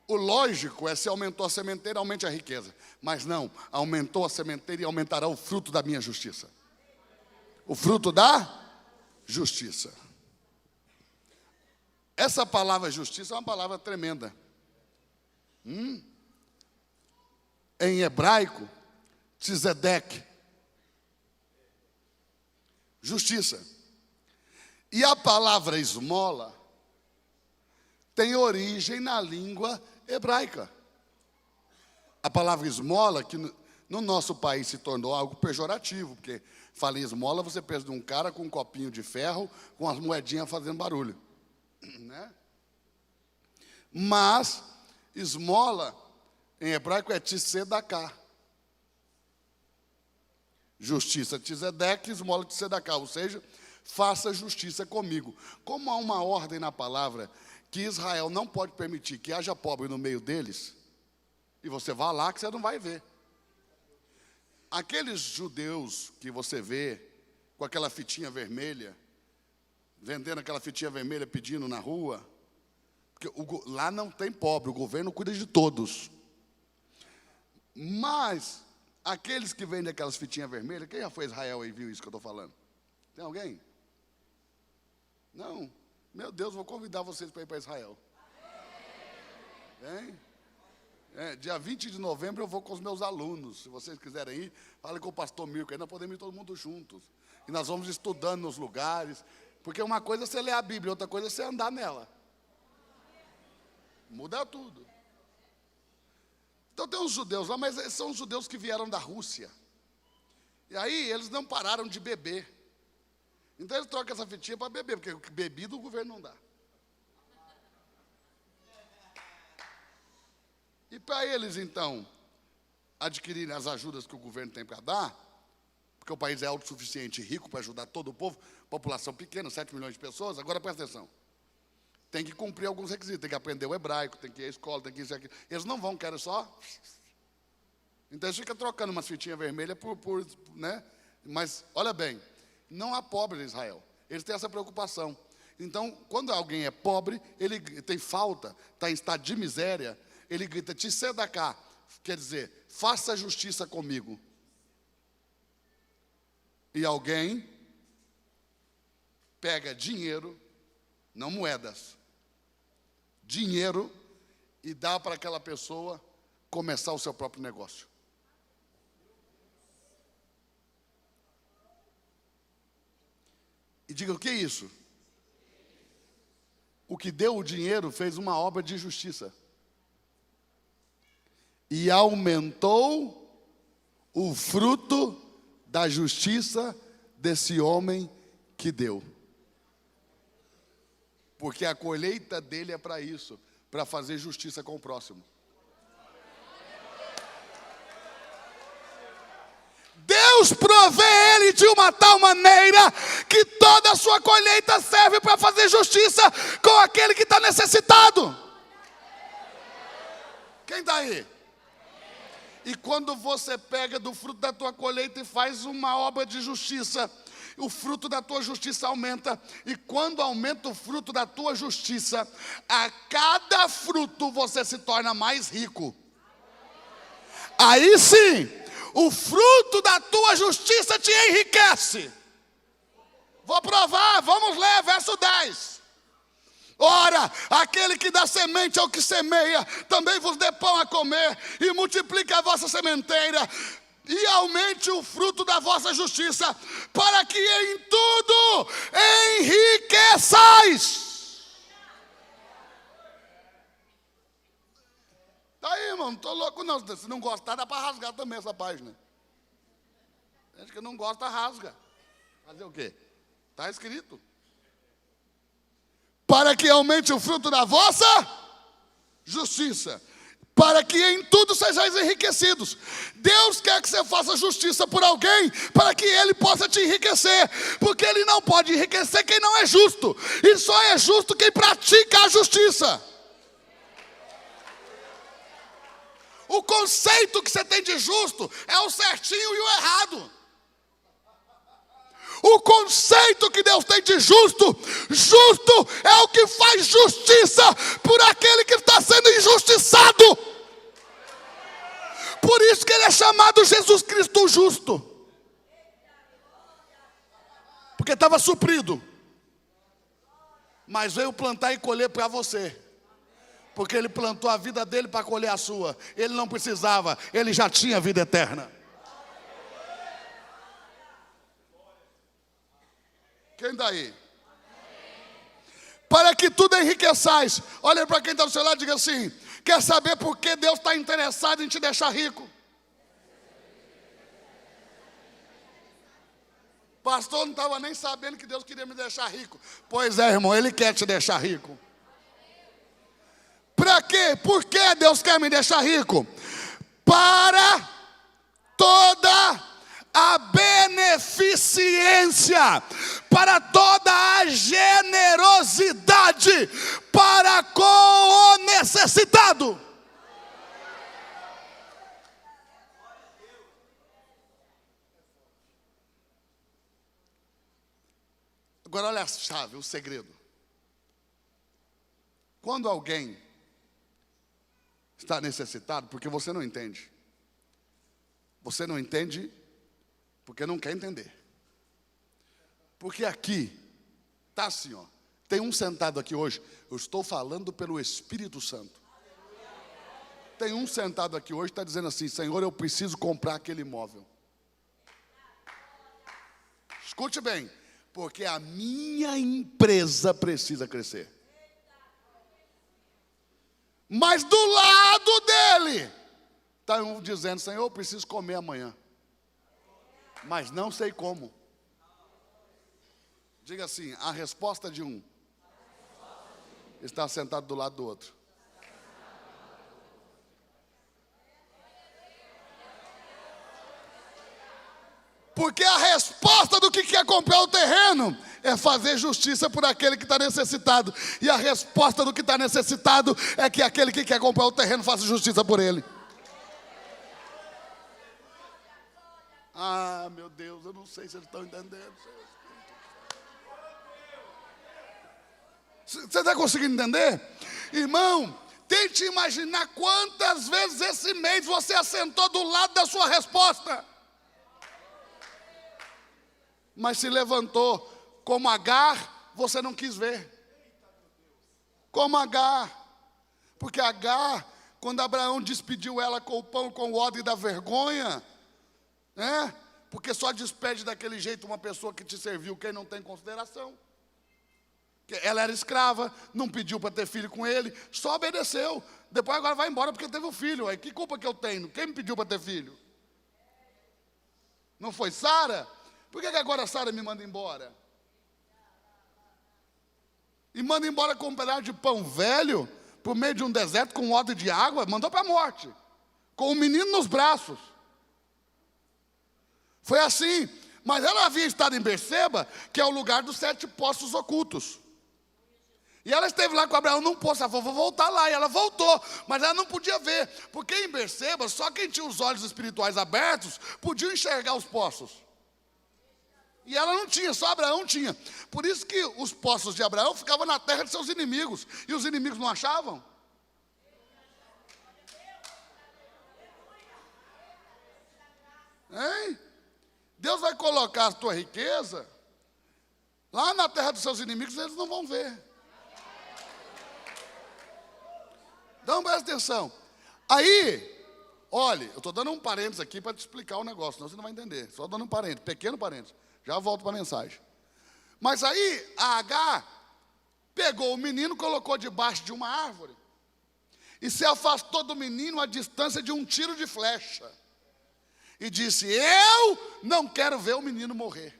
o lógico é: se aumentou a sementeira, aumente a riqueza. Mas não, aumentou a sementeira e aumentará o fruto da minha justiça. O fruto da justiça. Essa palavra justiça é uma palavra tremenda. Em hebraico, tzedek. Justiça. E a palavra esmola tem origem na língua hebraica. A palavra esmola, que no nosso país se tornou algo pejorativo, porque fala em esmola, você pensa de um cara com um copinho de ferro, com as moedinhas fazendo barulho, né? Mas esmola em hebraico é tzedaká. Justiça tzedek, esmola tzedaká, ou seja, faça justiça comigo. Como há uma ordem na palavra que Israel não pode permitir que haja pobre no meio deles, e você vá lá que você não vai ver. Aqueles judeus que você vê com aquela fitinha vermelha, vendendo aquela fitinha vermelha, pedindo na rua, porque lá não tem pobre, o governo cuida de todos. Mas aqueles que vendem aquelas fitinhas vermelhas, quem já foi a Israel e viu isso que eu estou falando? Tem alguém? Não? Meu Deus, vou convidar vocês para ir para Israel. Hein? Dia 20 de novembro eu vou com os meus alunos. Se vocês quiserem ir, fale com o pastor Mirko, aí nós podemos ir todo mundo juntos. E nós vamos estudando nos lugares. Porque uma coisa é você ler a Bíblia, outra coisa é você andar nela. Muda tudo. Então tem uns judeus lá, mas são os judeus que vieram da Rússia. E aí eles não pararam de beber. Então eles trocam essa fitinha para beber, porque bebida o governo não dá. E para eles, então, adquirirem as ajudas que o governo tem para dar, porque o país é autossuficiente e rico para ajudar todo o povo, população pequena, 7 milhões de pessoas, agora presta atenção. Tem que cumprir alguns requisitos, tem que aprender o hebraico, tem que ir à escola, tem que isso e aquilo. Eles não vão, querem só... Então eles ficam trocando umas fitinhas vermelhas né? Mas, olha bem, não há pobre em Israel. Eles têm essa preocupação. Então, quando alguém é pobre, ele tem falta, está em estado de miséria, ele grita, tzedaká, quer dizer, faça justiça comigo. E alguém pega dinheiro, não moedas, dinheiro, e dá para aquela pessoa começar o seu próprio negócio. E diga, o que é isso? O que deu o dinheiro fez uma obra de justiça. E aumentou o fruto da justiça desse homem que deu. Porque a colheita dele é para isso, para fazer justiça com o próximo. Deus provê ele de uma tal maneira que toda a sua colheita serve para fazer justiça com aquele que está necessitado. Quem está aí? E quando você pega do fruto da tua colheita e faz uma obra de justiça, o fruto da tua justiça aumenta. E quando aumenta o fruto da tua justiça, a cada fruto você se torna mais rico. Aí sim, o fruto da tua justiça te enriquece. Vou provar, vamos ler, verso 10. Ora, aquele que dá semente ao que semeia, também vos dê pão a comer, e multiplique a vossa sementeira, e aumente o fruto da vossa justiça, para que em tudo enriqueçais. Tá aí, irmão, não estou louco não. Se não gostar, dá para rasgar também essa página. Gente que não gosta, rasga. Fazer o quê? Está escrito. Para que aumente o fruto da vossa justiça, para que em tudo sejais enriquecidos. Deus quer que você faça justiça por alguém, para que Ele possa te enriquecer, porque Ele não pode enriquecer quem não é justo, e só é justo quem pratica a justiça. O conceito que você tem de justo é o certinho e o errado. O conceito que Deus tem de justo, justo é o que faz justiça por aquele que está sendo injustiçado. Por isso que Ele é chamado Jesus Cristo justo. Porque estava suprido, mas veio plantar e colher para você. Porque Ele plantou a vida dele para colher a sua. Ele não precisava, Ele já tinha vida eterna. Quem está aí? Para que tudo enriqueçais. Olha para quem está do seu lado e diga assim: quer saber por que Deus está interessado em te deixar rico? Pastor, não estava nem sabendo que Deus queria me deixar rico. Pois é, irmão, Ele quer te deixar rico. Para quê? Por que Deus quer me deixar rico? Para toda a beneficência, para toda a generosidade para com o necessitado. Agora olha a chave, o segredo. Quando alguém está necessitado, porque você não entende. Você não entende porque não quer entender. Porque aqui, está assim, ó. Tem um sentado aqui hoje, eu estou falando pelo Espírito Santo. Tem um sentado aqui hoje, está dizendo assim: Senhor, eu preciso comprar aquele imóvel. Escute bem, porque a minha empresa precisa crescer. Mas do lado dele, está um dizendo: Senhor, eu preciso comer amanhã, mas não sei como. Diga assim: a resposta de um está sentado do lado do outro. Porque a resposta do que quer comprar o terreno é fazer justiça por aquele que está necessitado. E a resposta do que está necessitado é que aquele que quer comprar o terreno faça justiça por ele. Ah, meu Deus, eu não sei se eles estão entendendo. Você está conseguindo entender? Irmão, tente imaginar quantas vezes esse mês você assentou do lado da sua resposta, mas se levantou como Agar, você não quis ver. Como Agar. Porque Agar, quando Abraão despediu ela com o pão, com o ódio da vergonha, né? Porque só despede daquele jeito uma pessoa que te serviu quem não tem consideração. Ela era escrava, não pediu para ter filho com ele, só obedeceu. Depois agora vai embora porque teve um filho. Aí que culpa que eu tenho? Quem me pediu para ter filho? Não foi Sara? Por que agora Sara me manda embora? E manda embora com um pedaço de pão velho, por meio de um deserto com odre de água, mandou para a morte, com o menino nos braços. Foi assim. Mas ela havia estado em Berseba, que é o lugar dos 7 poços ocultos. E ela esteve lá com Abraão num poço. Ela falou: vou voltar lá. E ela voltou, mas ela não podia ver, porque em Berseba, só quem tinha os olhos espirituais abertos podia enxergar os poços. E ela não tinha, só Abraão tinha. Por isso que os poços de Abraão ficavam na terra de seus inimigos. E os inimigos não achavam. Hein? Deus vai colocar a tua riqueza lá na terra dos seus inimigos, eles não vão ver. Então presta atenção. Aí, olha, eu estou dando um parênteses aqui para te explicar o negócio, senão você não vai entender. Só dando um parênteses, pequeno parênteses. Já volto para a mensagem. Mas aí, a Agar pegou o menino, colocou debaixo de uma árvore e se afastou do menino a distância de um tiro de flecha. E disse: eu não quero ver o menino morrer.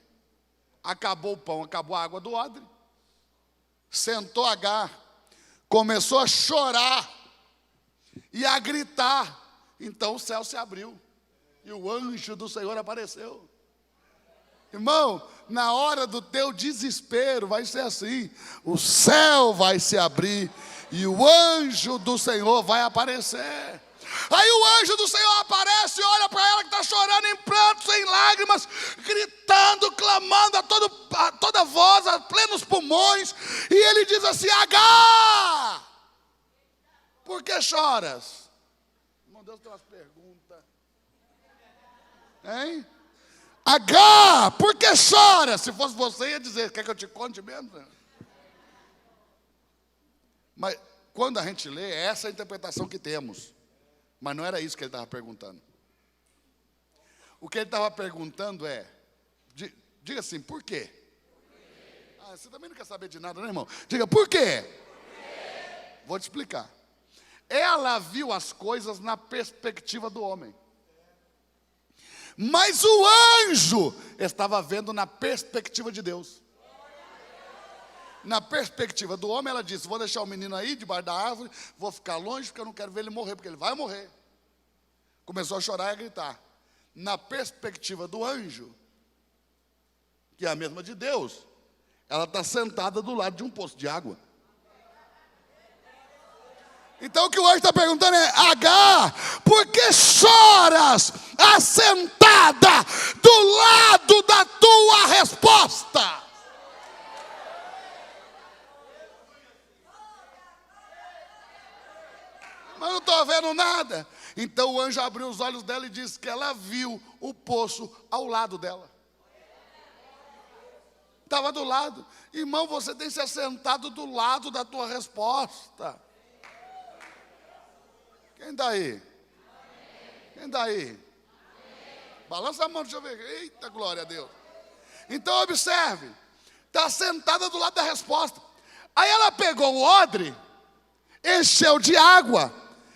Acabou o pão, acabou a água do odre. Sentou Agar, começou a chorar e a gritar. Então o céu se abriu e o anjo do Senhor apareceu. Irmão, na hora do teu desespero vai ser assim: o céu vai se abrir e o anjo do Senhor vai aparecer. Aí o anjo do Senhor aparece e olha para ela que está chorando em prantos, em lágrimas, gritando, clamando a toda voz, a plenos pulmões. E ele diz assim: Agar, por que choras? Irmão, Deus tem umas perguntas. Hein? Agar, por que choras? Se fosse você, ia dizer: quer que eu te conte mesmo? Mas quando a gente lê, é essa a interpretação que temos. Mas não era isso que ele estava perguntando. O que ele estava perguntando é, diga assim, por quê? Ah, você também não quer saber de nada, né, irmão? Diga, por quê? Vou te explicar. Ela viu as coisas na perspectiva do homem. Mas o anjo estava vendo na perspectiva de Deus. Na perspectiva do homem, ela disse: vou deixar o menino aí debaixo da árvore, vou ficar longe porque eu não quero ver ele morrer, porque ele vai morrer. Começou a chorar e a gritar. Na perspectiva do anjo, que é a mesma de Deus, ela está sentada do lado de um poço de água. Então o que o anjo está perguntando é: Agar, por que choras assentada do lado da tua resposta? Mas não estou vendo nada. Então o anjo abriu os olhos dela e disse que ela viu o poço ao lado dela. Estava do lado. Irmão, você tem que ser sentado do lado da tua resposta. Quem está aí? Quem está aí? Balança a mão, deixa eu ver. Eita, glória a Deus. Então observe. Está sentada do lado da resposta. Aí ela pegou o odre, encheu de água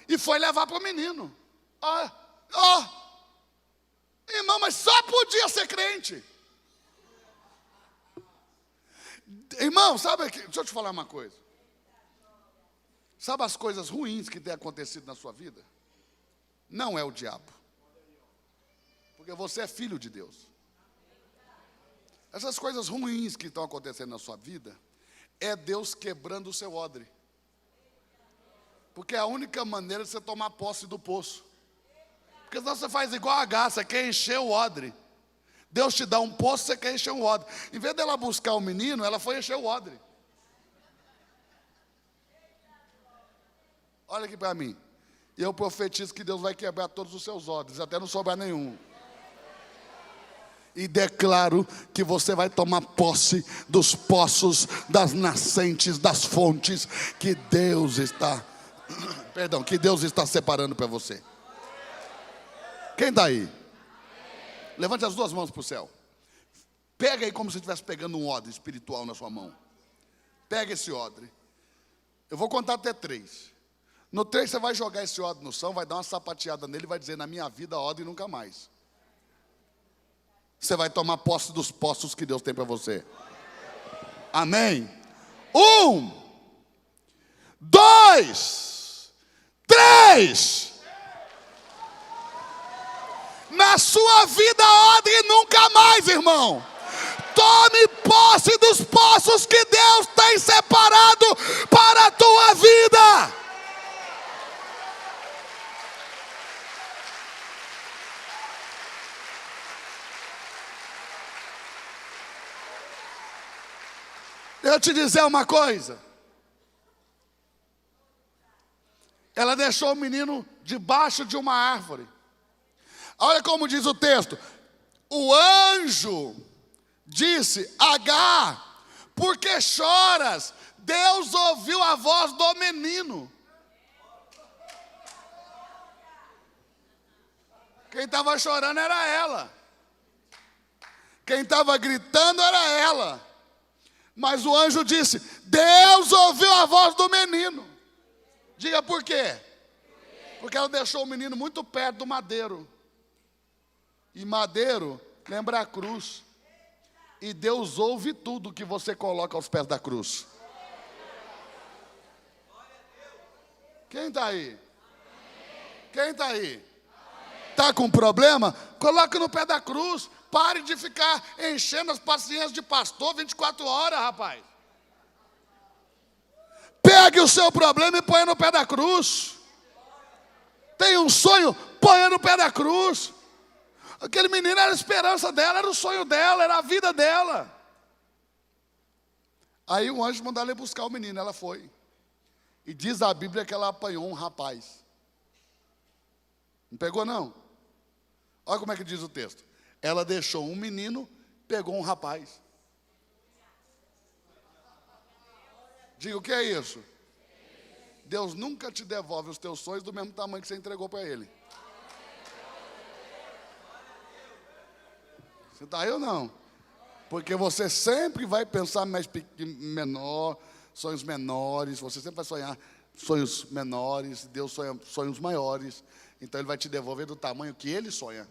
e foi levar para o menino. Irmão, mas só podia ser crente. Irmão, sabe aqui, deixa eu te falar uma coisa. Sabe as coisas ruins que têm acontecido na sua vida? Não é o diabo. Porque você é filho de Deus. Essas coisas ruins que estão acontecendo na sua vida é Deus quebrando o seu odre. Porque é a única maneira de você tomar posse do poço. Porque senão você faz igual a Agar, você quer encher o odre. Deus te dá um poço, você quer encher um odre. Em vez dela buscar o menino, ela foi encher o odre. Olha aqui para mim. E eu profetizo que Deus vai quebrar todos os seus odres, até não sobrar nenhum. E declaro que você vai tomar posse dos poços, das nascentes, das fontes que Deus está separando para você. Quem está aí? Levante as duas mãos para o céu. Pega aí como se estivesse pegando um odre espiritual na sua mão. Pega esse odre. Eu vou contar até 3. No 3 você vai jogar esse odre no chão, vai dar uma sapateada nele e vai dizer: na minha vida odre nunca mais. Você vai tomar posse dos poços que Deus tem para você. Amém? 1, 2, 3. Na sua vida, odre nunca mais, irmão. Tome posse dos poços que Deus tem separado para a tua vida. Eu te dizer uma coisa. Ela deixou o menino debaixo de uma árvore. Olha como diz o texto. O anjo disse: Agar, por que choras? Deus ouviu a voz do menino. Quem estava chorando era ela. Quem estava gritando era ela. Mas o anjo disse: Deus ouviu a voz do menino. Diga por quê? Porque ela deixou o menino muito perto do madeiro. E madeiro lembra a cruz. E Deus ouve tudo que você coloca aos pés da cruz. Quem está aí? Quem está aí? Está com problema? Coloque no pé da cruz. Pare de ficar enchendo as paciências de pastor 24 horas, rapaz. Pegue o seu problema e ponha no pé da cruz. Tem um sonho, ponha no pé da cruz. Aquele menino era a esperança dela, era o sonho dela, era a vida dela. Aí o anjo mandou ela ir buscar o menino, ela foi. E diz a Bíblia que ela apanhou um rapaz. Não pegou não? Olha como é que diz o texto. Ela deixou um menino, pegou um rapaz. Diga, o que é isso? Deus nunca te devolve os teus sonhos do mesmo tamanho que você entregou para Ele. Você está aí ou não? Porque você sempre vai pensar menor, sonhos menores. Você sempre vai sonhar sonhos menores. Deus sonha sonhos maiores. Então Ele vai te devolver do tamanho que Ele sonha.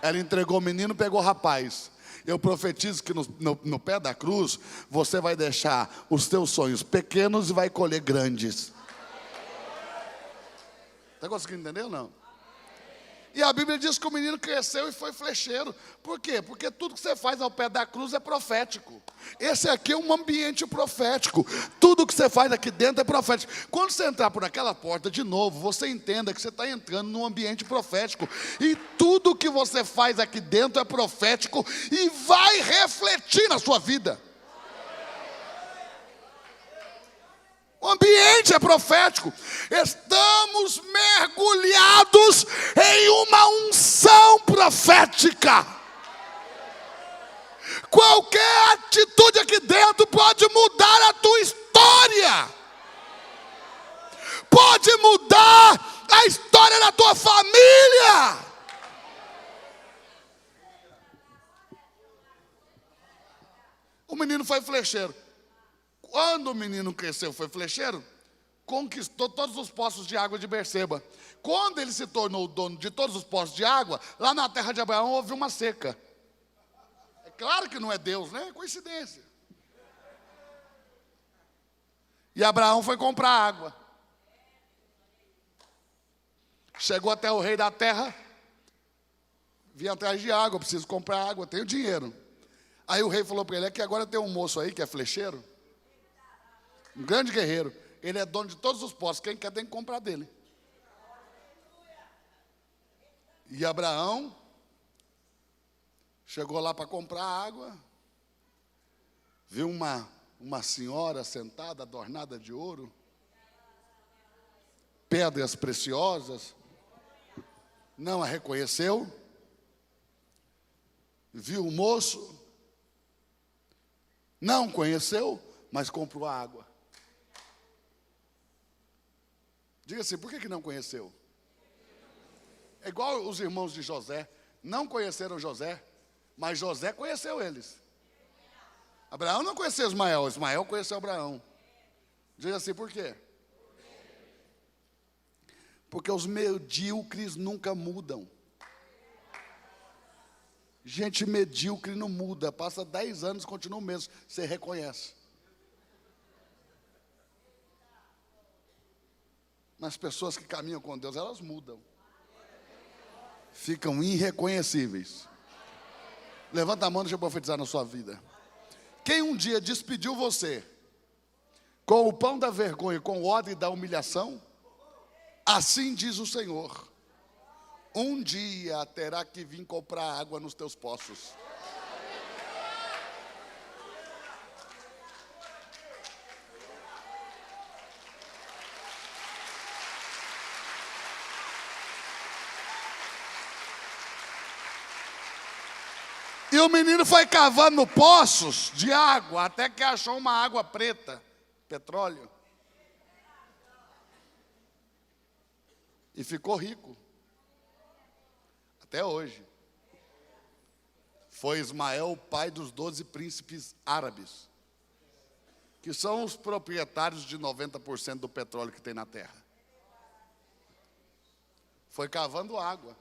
Ela entregou o menino, pegou o rapaz. Eu profetizo que no pé da cruz, você vai deixar os teus sonhos pequenos e vai colher grandes. Está conseguindo entender ou não? E a Bíblia diz que o menino cresceu e foi flecheiro. Por quê? Porque tudo que você faz ao pé da cruz é profético. Esse aqui é um ambiente profético. Tudo que você faz aqui dentro é profético. Quando você entrar por aquela porta de novo, você entenda que você está entrando num ambiente profético. E tudo que você faz aqui dentro é profético e vai refletir na sua vida. O ambiente é profético. Estamos mergulhados em uma unção profética. Qualquer atitude aqui dentro pode mudar a tua história. Pode mudar a história da tua família. O menino foi flecheiro. Quando o menino cresceu, foi flecheiro, conquistou todos os poços de água de Berseba. Quando ele se tornou o dono de todos os poços de água, lá na terra de Abraão houve uma seca. É claro que não é Deus, né? É coincidência. E Abraão foi comprar água. Chegou até o rei da terra, vinha atrás de água, preciso comprar água, tenho dinheiro. Aí o rei falou para ele: é que agora tem um moço aí que é flecheiro, um grande guerreiro, ele é dono de todos os poços, quem quer tem que comprar dele. E Abraão chegou lá para comprar água, viu uma senhora sentada, adornada de ouro, pedras preciosas, não a reconheceu, viu o moço, não conheceu, mas comprou a água. Diga assim, por que não conheceu? É igual os irmãos de José, não conheceram José, mas José conheceu eles. Abraão não conheceu Ismael, Ismael conheceu Abraão. Diga assim, por quê? Porque os medíocres nunca mudam. Gente medíocre não muda, passa 10 anos e continua o mesmo, você reconhece. Mas pessoas que caminham com Deus, elas mudam. Ficam irreconhecíveis. Levanta a mão, deixa eu profetizar na sua vida. Quem um dia despediu você com o pão da vergonha, com o ódio da humilhação, assim diz o Senhor: um dia terá que vir comprar água nos teus poços. E o menino foi cavando poços de água, até que achou uma água preta, petróleo. E ficou rico. até hoje. Foi Ismael o pai dos 12 príncipes árabes, que são os proprietários de 90% do petróleo que tem na terra. Foi cavando água.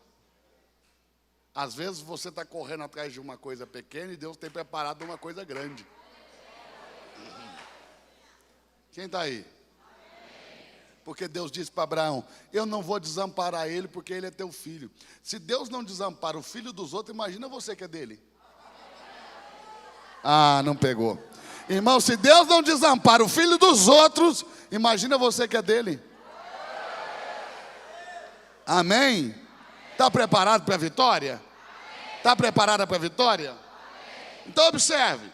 Às vezes você está correndo atrás de uma coisa pequena e Deus tem preparado uma coisa grande. Quem está aí? Porque Deus disse para Abraão: eu não vou desamparar ele porque ele é teu filho. Se Deus não desampara o filho dos outros, imagina você que é dele. Ah, não pegou. Irmão, se Deus não desampara o filho dos outros, imagina você que é dele. Amém? Está preparado para a vitória? Está preparada para a vitória? Então observe.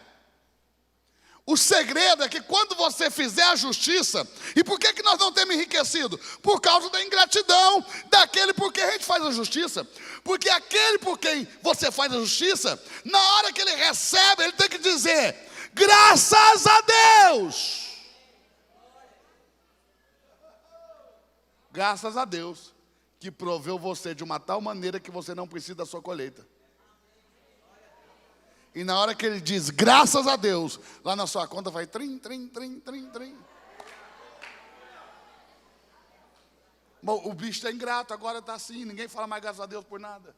O segredo é que quando você fizer a justiça, e por que nós não temos enriquecido? Por causa da ingratidão daquele por quem a gente faz a justiça. Porque aquele por quem você faz a justiça, na hora que ele recebe, ele tem que dizer: graças a Deus. Graças a Deus que proveu você de uma tal maneira que você não precisa da sua colheita. E na hora que ele diz graças a Deus, lá na sua conta vai trim. Bom, o bicho está ingrato, agora está assim, ninguém fala mais graças a Deus por nada.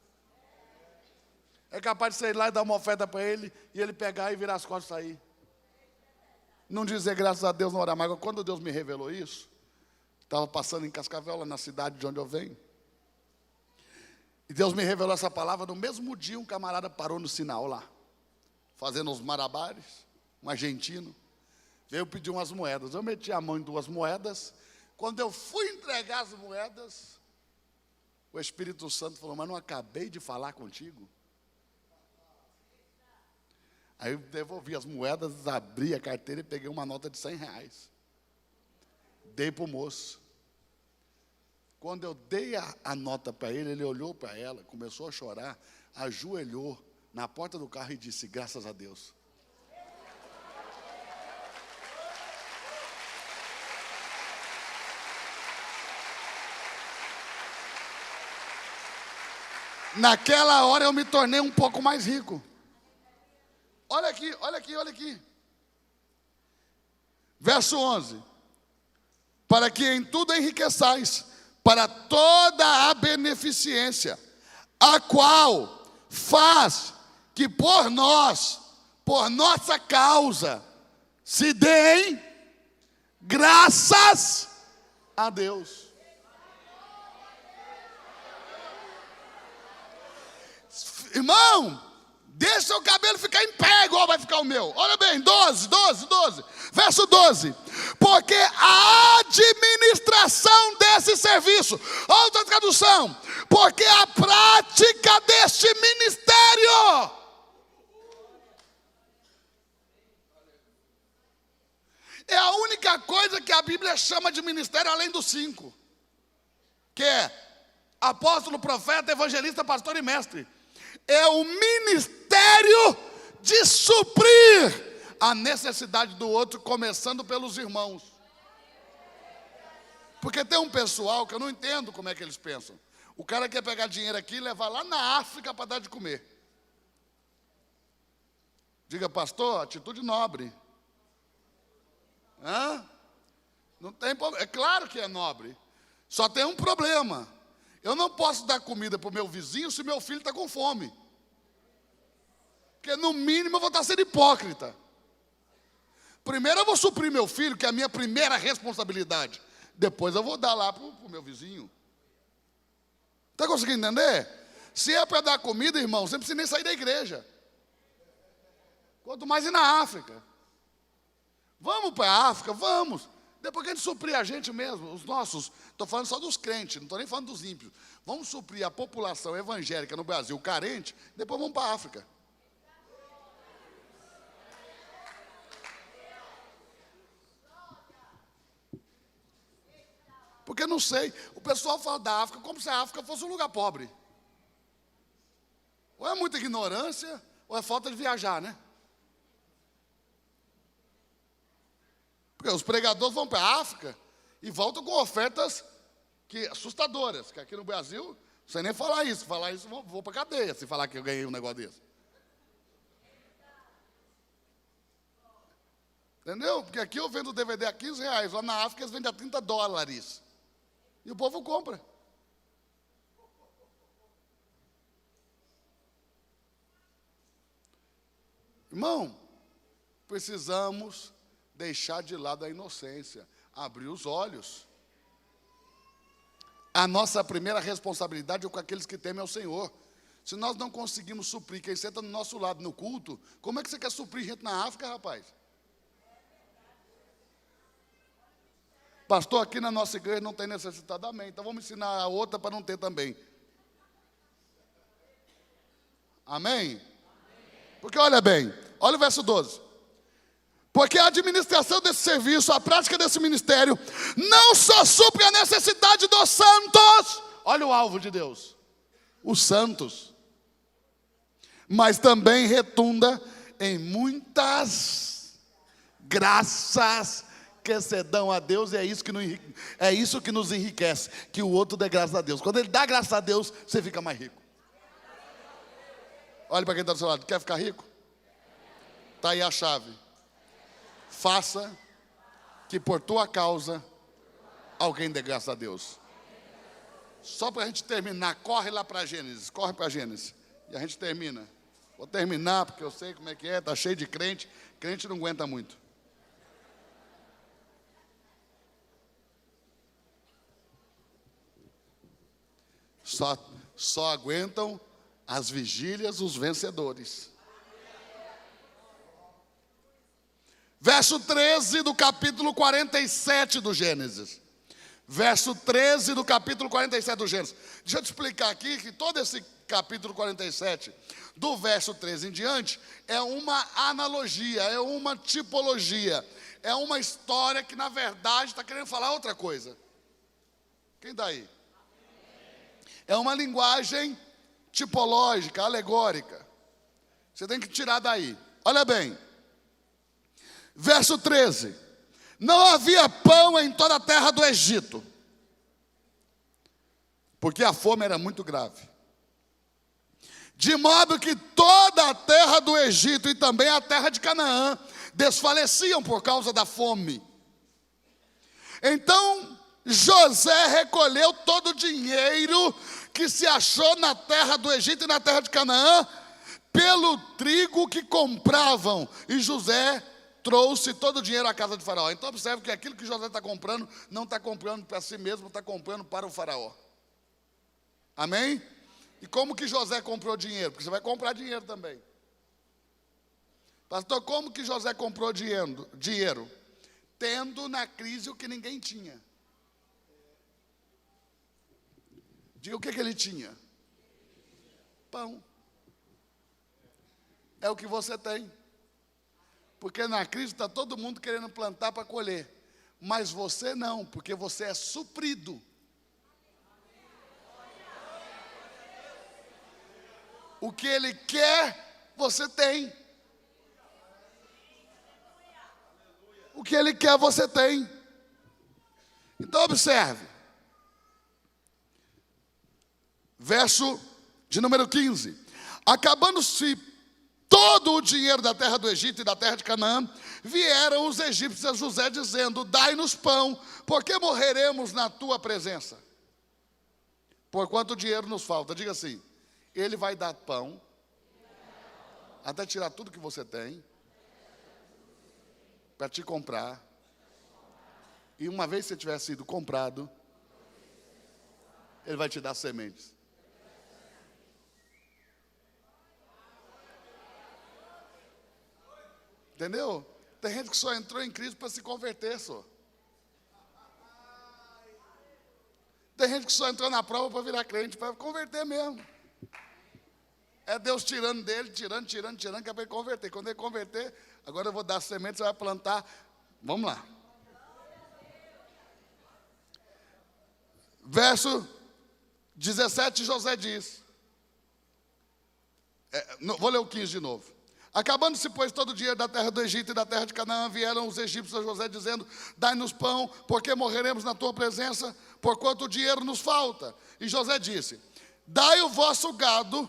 É capaz de você ir lá e dar uma oferta para ele, e ele pegar e virar as costas e sair. Não dizer graças a Deus, não orar mais. Quando Deus me revelou isso, estava passando em Cascavel, lá na cidade de onde eu venho. E Deus me revelou essa palavra. No mesmo dia, um camarada parou no sinal lá, fazendo uns malabares, um argentino, veio pedir umas moedas. Eu meti a mão em 2 moedas. Quando eu fui entregar as moedas, o Espírito Santo falou: mas não acabei de falar contigo? Aí eu devolvi as moedas, abri a carteira e peguei uma nota de R$100. Dei para o moço. Quando eu dei a nota para ele, ele olhou para ela, começou a chorar, ajoelhou na porta do carro e disse: graças a Deus. Naquela hora eu me tornei um pouco mais rico. Olha aqui, olha aqui, olha aqui. Verso 11. Para que em tudo enriqueçais, para toda a beneficência, a qual faz que por nós, por nossa causa, se deem graças a Deus. Irmão, deixa seu cabelo ficar em pé igual vai ficar o meu. Olha bem, 12. Verso 12. Porque a administração desse serviço, outra tradução, porque a prática deste ministério é a única coisa que a Bíblia chama de ministério além dos 5, que é apóstolo, profeta, evangelista, pastor e mestre. É o ministério de suprir a necessidade do outro, começando pelos irmãos. Porque tem um pessoal que eu não entendo como é que eles pensam. O cara quer pegar dinheiro aqui e levar lá na África para dar de comer. Diga: pastor, atitude nobre. Não tem problema. É claro que é nobre. Só tem um problema. Eu não posso dar comida para o meu vizinho se meu filho está com fome. Porque no mínimo eu vou estar sendo hipócrita. Primeiro eu vou suprir meu filho, que é a minha primeira responsabilidade. Depois eu vou dar lá para o meu vizinho. Está conseguindo entender? Se é para dar comida, irmão, você não precisa nem sair da igreja. Quanto mais ir na África. Vamos para a África, vamos. Depois que a gente suprir a gente mesmo, os nossos, estou falando só dos crentes, não estou nem falando dos ímpios. Vamos suprir a população evangélica no Brasil, carente, depois vamos para a África. Porque não sei, o pessoal fala da África como se a África fosse um lugar pobre. Ou é muita ignorância, ou é falta de viajar, né? Porque os pregadores vão para a África e voltam com ofertas assustadoras. Que aqui no Brasil, sei nem falar isso vou para cadeia, se falar que eu ganhei um negócio desse. Entendeu? Porque aqui eu vendo DVD a R$15, lá na África eles vendem a $30. E o povo compra. Irmão, precisamos deixar de lado a inocência, abrir os olhos. A nossa primeira responsabilidade é com aqueles que temem ao Senhor. Se nós não conseguimos suprir quem senta do nosso lado no culto, como é que você quer suprir gente na África, rapaz? Pastor, aqui na nossa igreja não tem necessidade, amém. Então vamos ensinar a outra para não ter também. Amém? Porque olha bem, olha o verso 12. Porque a administração desse serviço, a prática desse ministério, não só supre a necessidade dos santos, olha o alvo de Deus, os santos, mas também retunda em muitas graças que se dão a Deus, e é isso que nos enriquece, que o outro dê graças a Deus. Quando ele dá graças a Deus, você fica mais rico. Olha para quem está do seu lado, quer ficar rico? Está aí a chave. Faça que por tua causa alguém dê graças a Deus. Só para a gente terminar, corre lá para Gênesis, corre para Gênesis. E a gente termina. Vou terminar porque eu sei como é que é, está cheio de crente. Crente não aguenta muito. Só aguentam as vigílias os vencedores. Verso 13 do capítulo 47 do Gênesis. Verso 13 do capítulo 47 do Gênesis. Deixa eu te explicar aqui que todo esse capítulo 47, do verso 13 em diante, é uma analogia, é uma tipologia, é uma história que na verdade está querendo falar outra coisa. Quem está aí? É uma linguagem tipológica, alegórica. Você tem que tirar daí. Olha bem. Verso 13. Não havia pão em toda a terra do Egito, porque a fome era muito grave. De modo que toda a terra do Egito e também a terra de Canaã desfaleciam por causa da fome. Então José recolheu todo o dinheiro que se achou na terra do Egito e na terra de Canaã, pelo trigo que compravam, e José trouxe todo o dinheiro à casa de Faraó. Então observe que aquilo que José está comprando, não está comprando para si mesmo, está comprando para o Faraó. Amém? E como que José comprou dinheiro? Porque você vai comprar dinheiro também. Pastor, como que José comprou dinheiro? Tendo na crise o que ninguém tinha. Diga o que ele tinha? Pão. É o que você tem. Porque na crise está todo mundo querendo plantar para colher. Mas você não, porque você é suprido. O que ele quer, você tem. O que ele quer, você tem. Então observe. Verso de número 15. Acabando-se todo o dinheiro da terra do Egito e da terra de Canaã, vieram os egípcios a José dizendo: dai-nos pão, porque morreremos na tua presença. Por quanto dinheiro nos falta? Diga assim: ele vai dar pão, até tirar tudo que você tem, para te comprar. E uma vez que você tiver sido comprado, ele vai te dar sementes. Entendeu? Tem gente que só entrou em crise para se converter, só. Tem gente que só entrou na prova para virar crente, para converter mesmo. É Deus tirando dele, tirando, que é para ele converter. Quando ele converter, agora eu vou dar semente, você vai plantar. Vamos lá. Verso 17, José diz. Vou ler o 15 de novo. Acabando-se, pois, todo o dinheiro da terra do Egito e da terra de Canaã, vieram os egípcios a José, dizendo: dai-nos pão, porque morreremos na tua presença, porquanto o dinheiro nos falta. E José disse: Dai o vosso gado,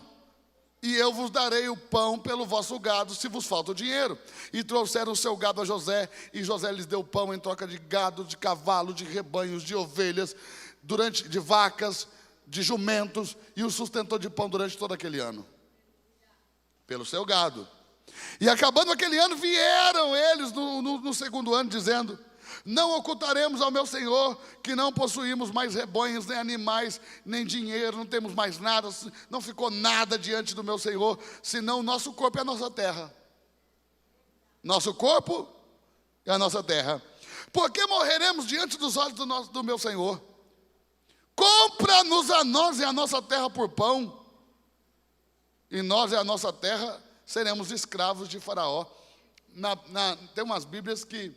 e eu vos darei o pão pelo vosso gado, se vos falta o dinheiro. E trouxeram o seu gado a José, e José lhes deu pão em troca de gado, de cavalo, de rebanhos, de ovelhas, de vacas, de jumentos, e o sustentou de pão durante todo aquele ano, pelo seu gado. E acabando aquele ano, vieram eles no segundo ano, dizendo: não ocultaremos ao meu senhor que não possuímos mais rebanhos, nem animais, nem dinheiro, não temos mais nada, não ficou nada diante do meu senhor, senão o nosso corpo e a nossa terra. Nosso corpo e a nossa terra. Porque morreremos diante dos olhos do meu senhor? Compra-nos a nós e a nossa terra por pão, e nós e a nossa terra seremos escravos de Faraó. Tem umas Bíblias que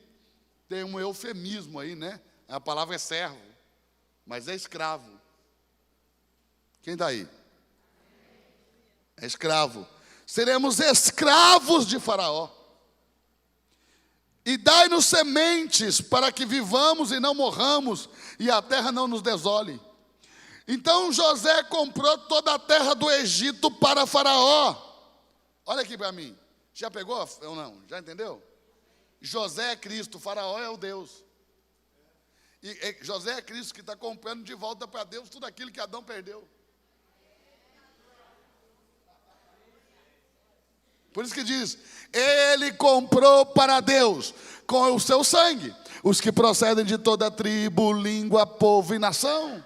tem um eufemismo aí, né? A palavra é servo, mas é escravo. Quem está aí? É escravo. Seremos escravos de Faraó. E dai-nos sementes para que vivamos e não morramos, e a terra não nos desole. Então José comprou toda a terra do Egito para Faraó. Olha aqui para mim. Já pegou ou não? Já entendeu? José é Cristo, Faraó é o Deus. E José é Cristo que está comprando de volta para Deus tudo aquilo que Adão perdeu. Por isso que diz: ele comprou para Deus com o seu sangue os que procedem de toda tribo, língua, povo e nação.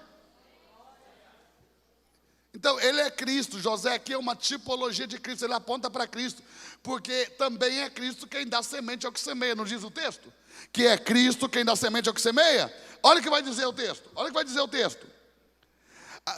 Então, ele é Cristo. José aqui é uma tipologia de Cristo, ele aponta para Cristo, porque também é Cristo quem dá semente ao que semeia, não diz o texto? Que é Cristo quem dá semente ao que semeia? Olha o que vai dizer o texto, olha o que vai dizer o texto.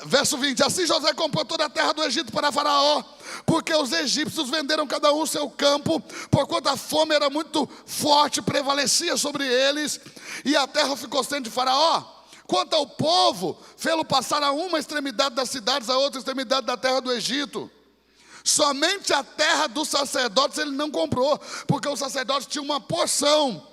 Verso 20, assim José comprou toda a terra do Egito para Faraó, porque os egípcios venderam cada um o seu campo, porquanto a fome era muito forte, prevalecia sobre eles, e a terra ficou sem de Faraó. Quanto ao povo, fê-lo passar a uma extremidade das cidades, a outra extremidade da terra do Egito. Somente a terra dos sacerdotes ele não comprou, porque os sacerdotes tinham uma porção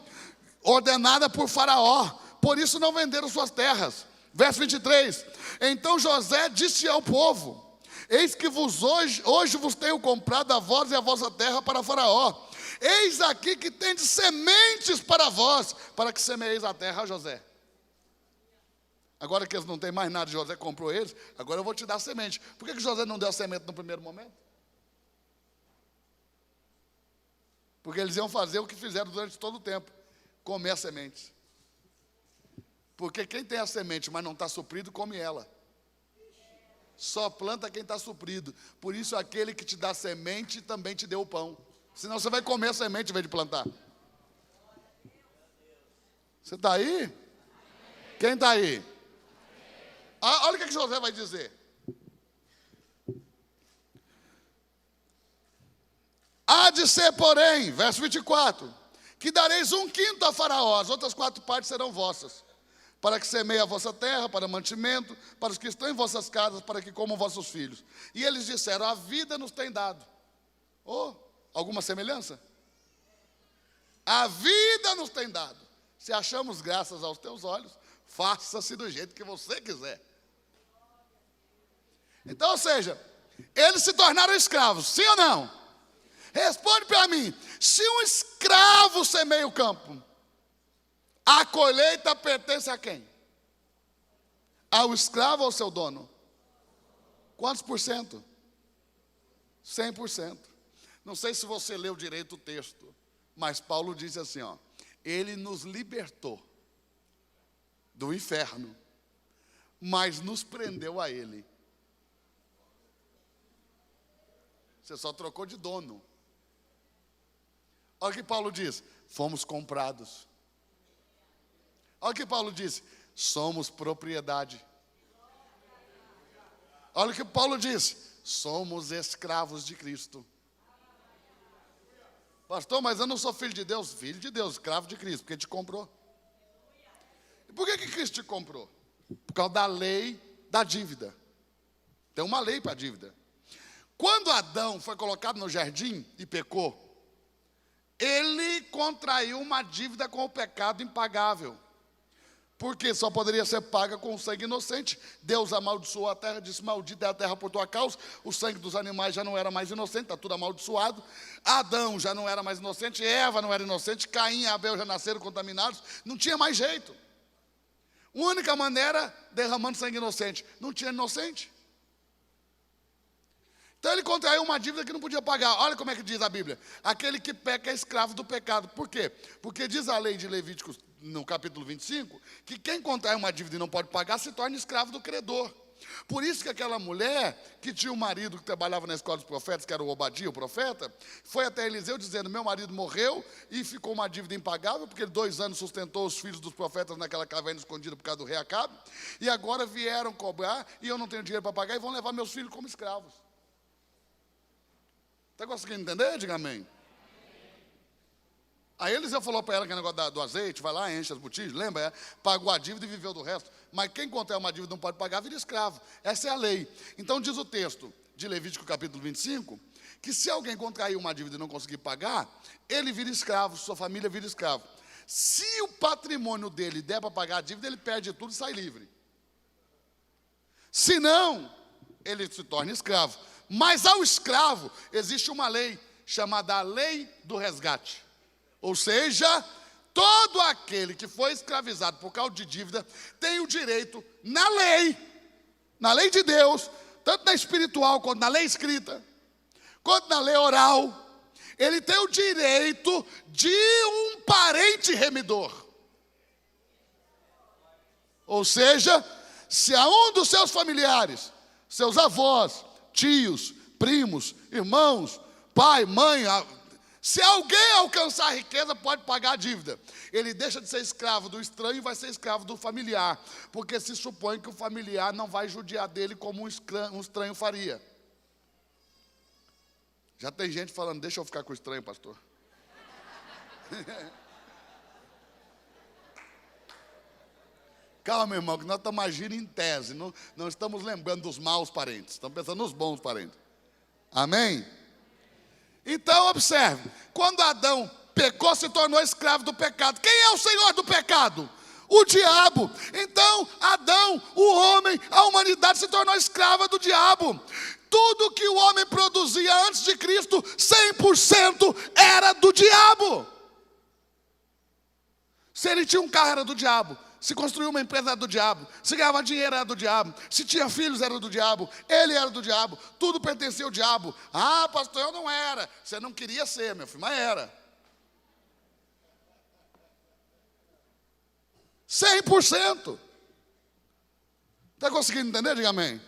ordenada por Faraó, por isso não venderam suas terras. Verso 23, então José disse ao povo: eis que hoje vos tenho comprado a vós e a vossa terra para Faraó. Eis aqui que tendes sementes para vós, para que semeeis a terra a José. Agora que eles não têm mais nada, José comprou eles, agora eu vou te dar semente. Por que José não deu a semente no primeiro momento? Porque eles iam fazer o que fizeram durante todo o tempo: comer as sementes. Porque quem tem a semente, mas não está suprido, come ela. Só planta quem está suprido. Por isso aquele que te dá semente também te deu o pão. Senão você vai comer a semente em vez de plantar. Você está aí? Quem está aí? Olha o que José vai dizer. Há de ser, porém, verso 24, que dareis 1/5 a Faraó, as outras 4 partes serão vossas, para que semeie a vossa terra, para mantimento, para os que estão em vossas casas, para que comam vossos filhos. E eles disseram: a vida nos tem dado. Alguma semelhança? A vida nos tem dado. Se achamos graças aos teus olhos, faça-se do jeito que você quiser. Então, ou seja, eles se tornaram escravos, sim ou não? Responde para mim: se um escravo semeia o campo, a colheita pertence a quem? Ao escravo ou ao seu dono? Quantos por cento? 100%. Não sei se você leu direito o texto, mas Paulo diz assim, ele nos libertou do inferno, mas nos prendeu a ele. Você só trocou de dono. Olha o que Paulo diz: fomos comprados. Olha o que Paulo diz: somos propriedade. Olha o que Paulo diz: somos escravos de Cristo. Pastor, mas eu não sou filho de Deus. Filho de Deus, escravo de Cristo, porque Ele te comprou. E por que Cristo te comprou? Por causa da lei da dívida. Tem uma lei para a dívida. Quando Adão foi colocado no jardim e pecou, ele contraiu uma dívida com o pecado impagável. porque só poderia ser paga com sangue inocente. Deus amaldiçoou a terra, disse: maldita é a terra por tua causa. O sangue dos animais já não era mais inocente, está tudo amaldiçoado. Adão já não era mais inocente, Eva não era inocente, Caim e Abel já nasceram contaminados, não tinha mais jeito. A única maneira, derramando sangue inocente, não tinha inocente. Então ele contraiu uma dívida que não podia pagar. Olha como é que diz a Bíblia: aquele que peca é escravo do pecado. Por quê? Porque diz a lei de Levíticos, no capítulo 25, que quem contrai uma dívida e não pode pagar, se torna escravo do credor. Por isso que aquela mulher, que tinha um marido que trabalhava na escola dos profetas, que era o Obadia, o profeta, foi até Eliseu dizendo: meu marido morreu e ficou uma dívida impagável, porque ele 2 anos sustentou os filhos dos profetas naquela caverna escondida por causa do rei Acabe, e agora vieram cobrar, e eu não tenho dinheiro para pagar, e vão levar meus filhos como escravos. Está conseguindo entender? Diga amém. Aí Eliseu falou para ela que é negócio do azeite, vai lá, enche as botijas, lembra? Pagou a dívida e viveu do resto. Mas quem contrai uma dívida não pode pagar, vira escravo. Essa é a lei. Então diz o texto de Levítico capítulo 25, que se alguém contrair uma dívida e não conseguir pagar, ele vira escravo, sua família vira escravo. Se o patrimônio dele der para pagar a dívida, ele perde tudo e sai livre. Se não, ele se torna escravo. Mas ao escravo existe uma lei chamada a lei do resgate. Ou seja, todo aquele que foi escravizado por causa de dívida tem o direito, na lei de Deus, tanto na espiritual quanto na lei escrita, quanto na lei oral, ele tem o direito de um parente remidor. Ou seja, se a um dos seus familiares, seus avós, tios, primos, irmãos, pai, mãe, se alguém alcançar a riqueza, pode pagar a dívida. Ele deixa de ser escravo do estranho e vai ser escravo do familiar, porque se supõe que o familiar não vai judiar dele como um estranho faria. Já tem gente falando: deixa eu ficar com o estranho, pastor. Calma, meu irmão, que nós estamos agindo em tese, não estamos lembrando dos maus parentes, estamos pensando nos bons parentes. Amém? Então observe, quando Adão pecou, se tornou escravo do pecado. Quem é o senhor do pecado? O diabo. Então Adão, o homem, a humanidade se tornou escrava do diabo. Tudo que o homem produzia antes de Cristo, 100% era do diabo. Se ele tinha um carro, era do diabo. Se construiu uma empresa, era do diabo. Se ganhava dinheiro, era do diabo. Se tinha filhos, era do diabo. Ele era do diabo. Tudo pertencia ao diabo. Ah, pastor, eu não era. Você não queria ser, meu filho, mas era. 100%. Está conseguindo entender? Diga amém.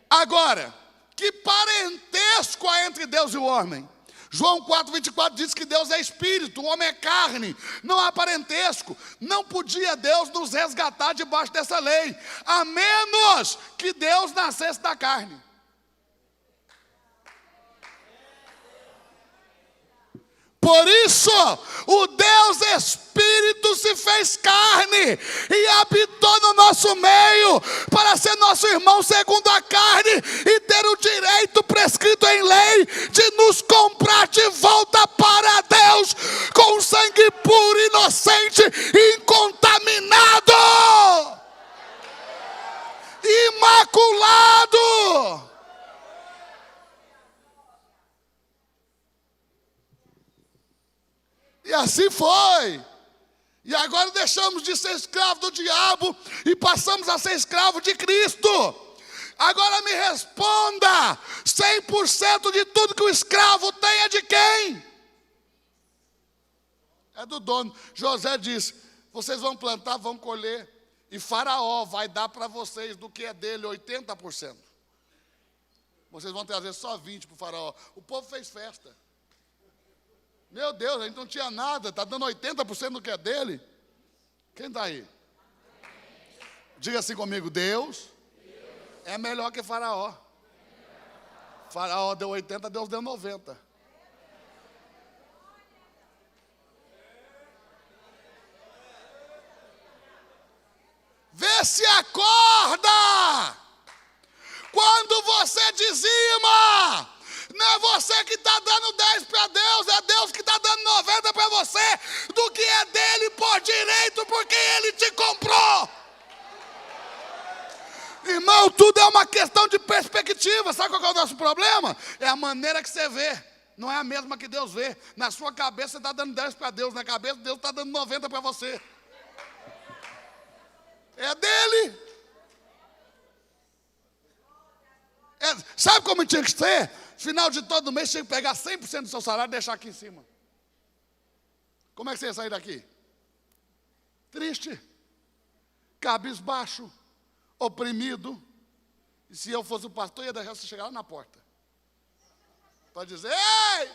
Agora, que parentesco há entre Deus e o homem? João 4,24 diz que Deus é espírito, o homem é carne, não há parentesco. Não podia Deus nos resgatar debaixo dessa lei, a menos que Deus nascesse da carne. Por isso, o Deus Espírito se fez carne e habitou no nosso meio, para ser nosso irmão segundo a carne e ter o direito prescrito em lei de nos comprar de volta para Deus com sangue puro, inocente, incontaminado, imaculado. E assim foi. E agora deixamos de ser escravo do diabo e passamos a ser escravo de Cristo. Agora me responda: 100% de tudo que o escravo tem é de quem? É do dono. José disse: vocês vão plantar, vão colher, e Faraó vai dar para vocês do que é dele 80%. Vocês vão trazer só 20% para o Faraó. O povo fez festa. Meu Deus, a gente não tinha nada, está dando 80% do que é dele. Quem está aí? Diga assim comigo: Deus é melhor que Faraó. Faraó deu 80, Deus deu 90. Vê se acorda. Quando você dizima, não é você que está dando 10 para Deus, é Deus que está dando 90 para você, do que é dele por dízimo. direito porque Ele te comprou. Irmão, tudo é uma questão de perspectiva. Sabe qual é o nosso problema? É a maneira que você vê. Não é a mesma que Deus vê. Na sua cabeça você está dando 10 para Deus. Na cabeça de Deus está dando 90 para você. É dele. Sabe como tinha que ser? Final de todo mês tinha que pegar 100% do seu salário e deixar aqui em cima. Como é que você ia sair daqui? Triste, cabisbaixo, oprimido. E se eu fosse o pastor, ia deixar você chegar lá na porta para dizer: ei,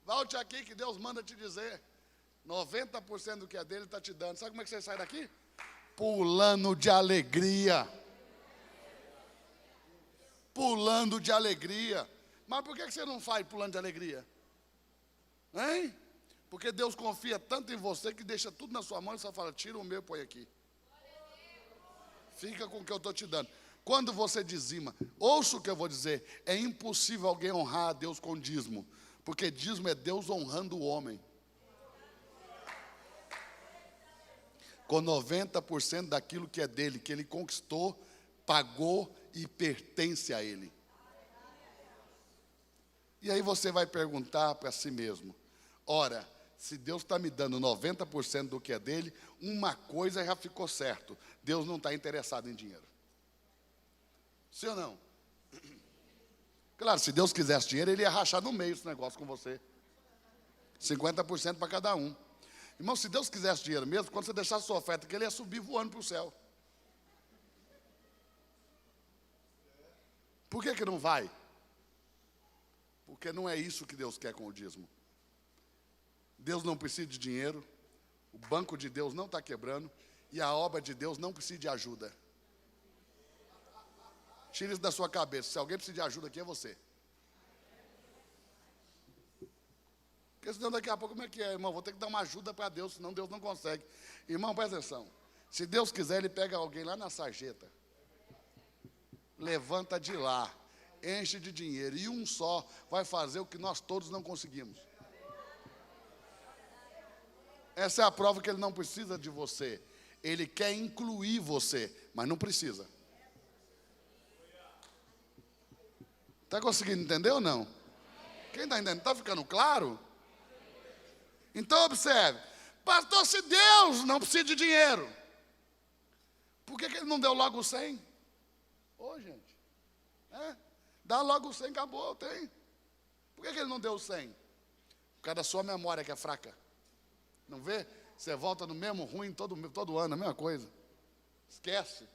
volte aqui que Deus manda te dizer. 90% do que é dele está te dando. Sabe como é que você sai daqui? Pulando de alegria. Pulando de alegria. Mas por que você não faz pulando de alegria? Hein? Porque Deus confia tanto em você que deixa tudo na sua mão e só fala: tira o meu e põe aqui. Fica com o que eu estou te dando. Quando você dizima, ouça o que eu vou dizer, é impossível alguém honrar a Deus com dízimo, porque dízimo é Deus honrando o homem. Com 90% daquilo que é dele, que ele conquistou, pagou e pertence a ele. E aí você vai perguntar para si mesmo: ora, se Deus está me dando 90% do que é dele, uma coisa já ficou certo: Deus não está interessado em dinheiro. Sim ou não? Claro, se Deus quisesse dinheiro, Ele ia rachar no meio esse negócio com você. 50% para cada um. Irmão, se Deus quisesse dinheiro mesmo, quando você deixasse sua oferta, que Ele ia subir voando para o céu. Por que não vai? Porque não é isso que Deus quer com o dízimo. Deus não precisa de dinheiro, o banco de Deus não está quebrando, e a obra de Deus não precisa de ajuda. Tira isso da sua cabeça. Se alguém precisa de ajuda aqui, é você. Porque senão daqui a pouco, como é que é, irmão? Vou ter que dar uma ajuda para Deus, senão Deus não consegue. Irmão, presta atenção. Se Deus quiser, Ele pega alguém lá na sarjeta, levanta de lá, enche de dinheiro, e um só vai fazer o que nós todos não conseguimos. Essa é a prova que Ele não precisa de você. Ele quer incluir você, mas não precisa. Está conseguindo entender ou não? Quem está entendendo? Está ficando claro? Então observe: pastor, se Deus não precisa de dinheiro, por que Ele não deu logo 100? Ô, gente, dá logo 100, acabou, eu tenho. Por que Ele não deu 100? Por causa da sua memória que é fraca. Não vê? Você volta no mesmo ruim todo ano, a mesma coisa. Esquece.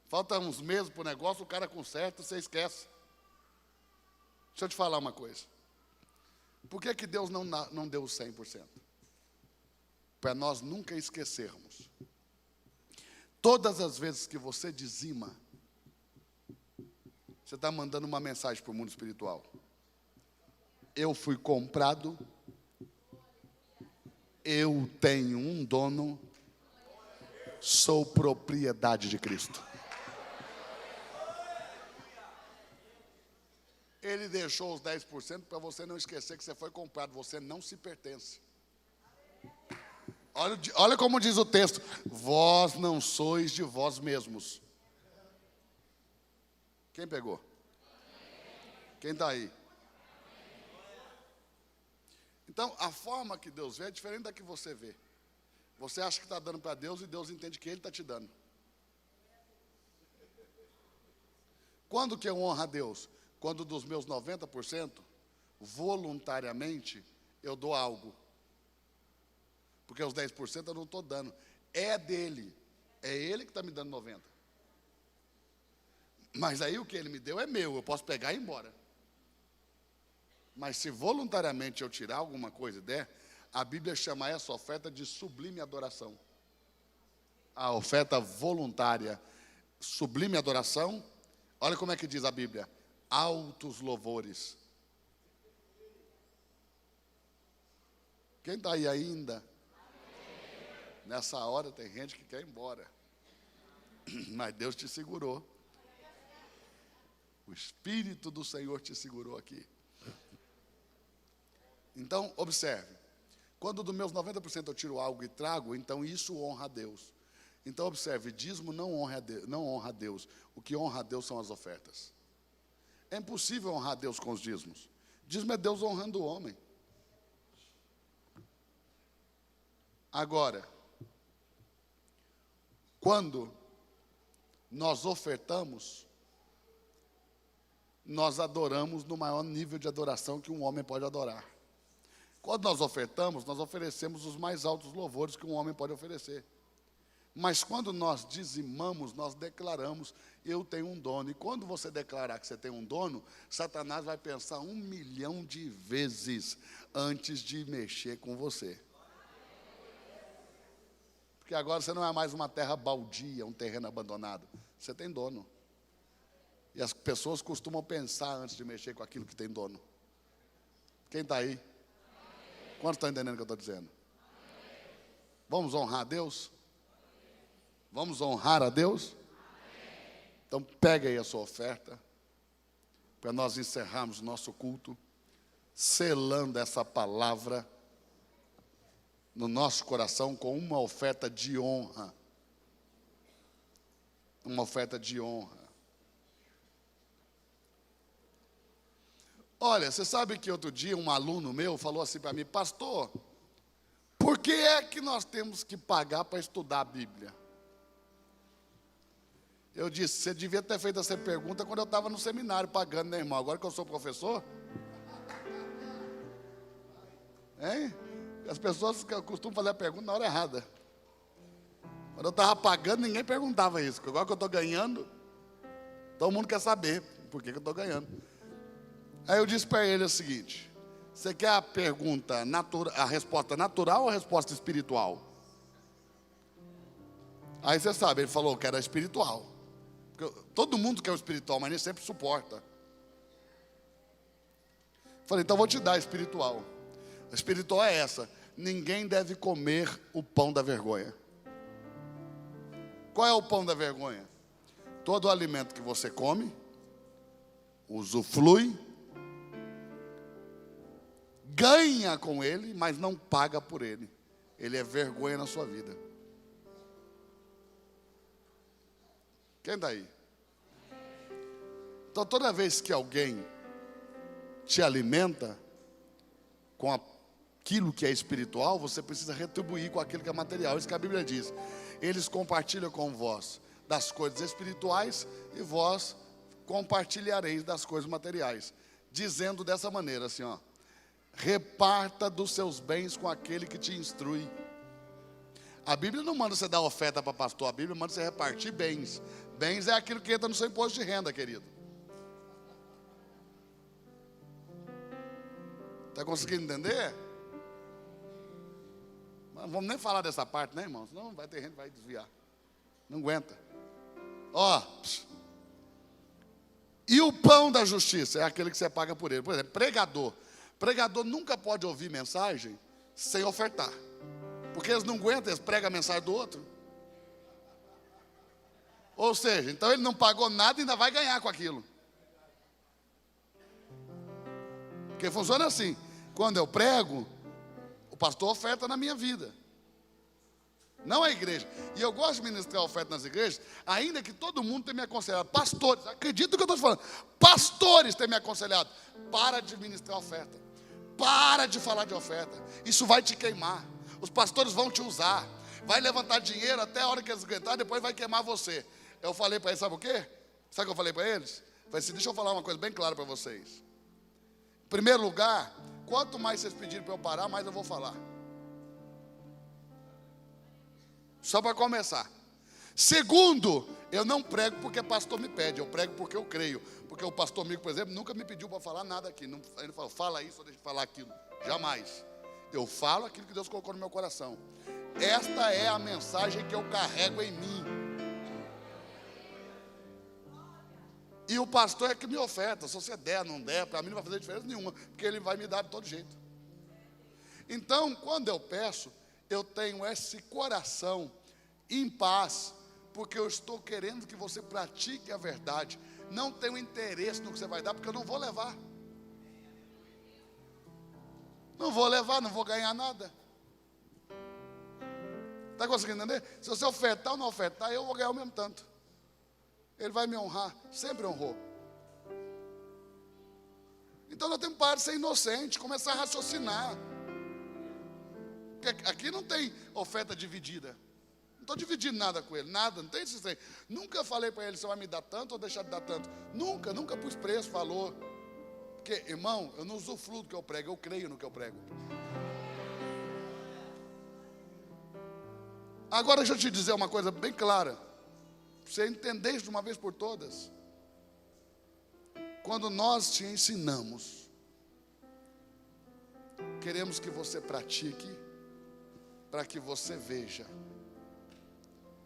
Falta uns meses para o negócio, o cara conserta, você esquece. Deixa eu te falar uma coisa. Por que Deus não deu 100%? Para nós nunca esquecermos. Todas as vezes que você dizima, você está mandando uma mensagem para o mundo espiritual. Eu fui comprado, eu tenho um dono, sou propriedade de Cristo. Ele deixou os 10% para você não esquecer que você foi comprado, você não se pertence. Olha como diz o texto: vós não sois de vós mesmos. Quem pegou? Quem está aí? Então, a forma que Deus vê é diferente da que você vê. Você acha que está dando para Deus e Deus entende que Ele está te dando. Quando que eu honro a Deus? Quando dos meus 90%, voluntariamente, eu dou algo. Porque os 10% eu não estou dando. É dele. É Ele que está me dando 90%. Mas aí o que Ele me deu é meu, eu posso pegar e ir embora. Mas se voluntariamente eu tirar alguma coisa e der, a Bíblia chama essa oferta de sublime adoração. A oferta voluntária, sublime adoração, olha como é que diz a Bíblia: altos louvores. Quem está aí ainda? Nessa hora tem gente que quer ir embora. Mas Deus te segurou. O Espírito do Senhor te segurou aqui. Então, observe. Quando dos meus 90% eu tiro algo e trago, então isso honra a Deus. Então observe, dízimo não honra a Deus. O que honra a Deus são as ofertas. É impossível honrar a Deus com os dízimos. Dízimo é Deus honrando o homem. Agora, quando nós ofertamos, nós adoramos no maior nível de adoração que um homem pode adorar. Quando nós ofertamos, nós oferecemos os mais altos louvores que um homem pode oferecer. Mas quando nós dizimamos, nós declaramos, eu tenho um dono. E quando você declarar que você tem um dono, Satanás vai pensar 1 milhão de vezes antes de mexer com você. Porque agora você não é mais uma terra baldia, um terreno abandonado. Você tem dono. E as pessoas costumam pensar antes de mexer com aquilo que tem dono. Quem está aí? Quantos estão entendendo o que eu estou dizendo? Vamos honrar a Deus? Vamos honrar a Deus? Então pega aí a sua oferta, para nós encerrarmos o nosso culto, selando essa palavra no nosso coração com uma oferta de honra. Uma oferta de honra. Olha, você sabe que outro dia um aluno meu falou assim para mim: pastor, por que é que nós temos que pagar para estudar a Bíblia? Eu disse: você devia ter feito essa pergunta quando eu estava no seminário pagando, né, irmão? Agora que eu sou professor. Hein? As pessoas costumam fazer a pergunta na hora errada. Quando eu estava pagando, ninguém perguntava isso. Agora que eu estou ganhando, todo mundo quer saber por que eu estou ganhando. Aí eu disse para ele o seguinte: você quer a pergunta, a resposta natural ou a resposta espiritual? Aí você sabe, ele falou que era espiritual. Porque todo mundo quer o espiritual, mas nem sempre suporta. Falei, então vou te dar a espiritual. A espiritual é essa: ninguém deve comer o pão da vergonha. Qual é o pão da vergonha? Todo o alimento que você come, usufrui, ganha com ele, mas não paga por ele. Ele é vergonha na sua vida. Quem está aí? Então toda vez que alguém te alimenta com aquilo que é espiritual, você precisa retribuir com aquilo que é material. Isso que a Bíblia diz: eles compartilham com vós das coisas espirituais e vós compartilhareis das coisas materiais. Dizendo dessa maneira assim, ó: reparta dos seus bens com aquele que te instrui. A Bíblia não manda você dar oferta para pastor, a Bíblia manda você repartir bens. Bens é aquilo que entra no seu imposto de renda, querido. Está conseguindo entender? Não vamos nem falar dessa parte, né, irmão? Senão vai ter gente que vai desviar. Não aguenta. Ó. E o pão da justiça é aquele que você paga por ele. Por exemplo, pregador. Pregador nunca pode ouvir mensagem sem ofertar. Porque eles não aguentam, eles pregam a mensagem do outro. Ou seja, então ele não pagou nada e ainda vai ganhar com aquilo. Porque funciona assim: quando eu prego, o pastor oferta na minha vida, não a igreja. E eu gosto de ministrar oferta nas igrejas, ainda que todo mundo tenha me aconselhado. Pastores, acredito no que eu estou falando. Pastores têm me aconselhado: para de ministrar oferta, para de falar de oferta, isso vai te queimar. Os pastores vão te usar, vai levantar dinheiro até a hora que eles aguentar, depois vai queimar você. Eu falei para eles, sabe o quê? Sabe o que eu falei para eles? Falei assim: deixa eu falar uma coisa bem clara para vocês. Em primeiro lugar, quanto mais vocês pedirem para eu parar, mais eu vou falar. Só para começar. Segundo, eu não prego porque pastor me pede, eu prego porque eu creio. Porque o pastor amigo, por exemplo, nunca me pediu para falar nada aqui. Ele falou: fala isso ou deixa eu falar aquilo. Jamais. Eu falo aquilo que Deus colocou no meu coração. Esta é a mensagem que eu carrego em mim. E o pastor é que me oferta. Se você der, não der, para mim não vai fazer diferença nenhuma, porque ele vai me dar de todo jeito. Então, quando eu peço, eu tenho esse coração em paz, porque eu estou querendo que você pratique a verdade. Não tenho interesse no que você vai dar, porque eu não vou levar. Não vou levar, não vou ganhar nada. Está conseguindo entender? Se você ofertar ou não ofertar, eu vou ganhar o mesmo tanto. Ele vai me honrar, sempre honrou. Então nós temos que parar de ser inocente, começar a raciocinar. Porque aqui não tem oferta dividida. Não estou dividindo nada com ele, nada, não tem isso. Nunca falei para ele, você vai me dar tanto ou deixar de dar tanto. Nunca pus preço, valor. Porque, irmão, eu não usufruo do que eu prego, eu creio no que eu prego. Agora deixa eu te dizer uma coisa bem clara, para você entender isso de uma vez por todas. Quando nós te ensinamos, queremos que você pratique, para que você veja.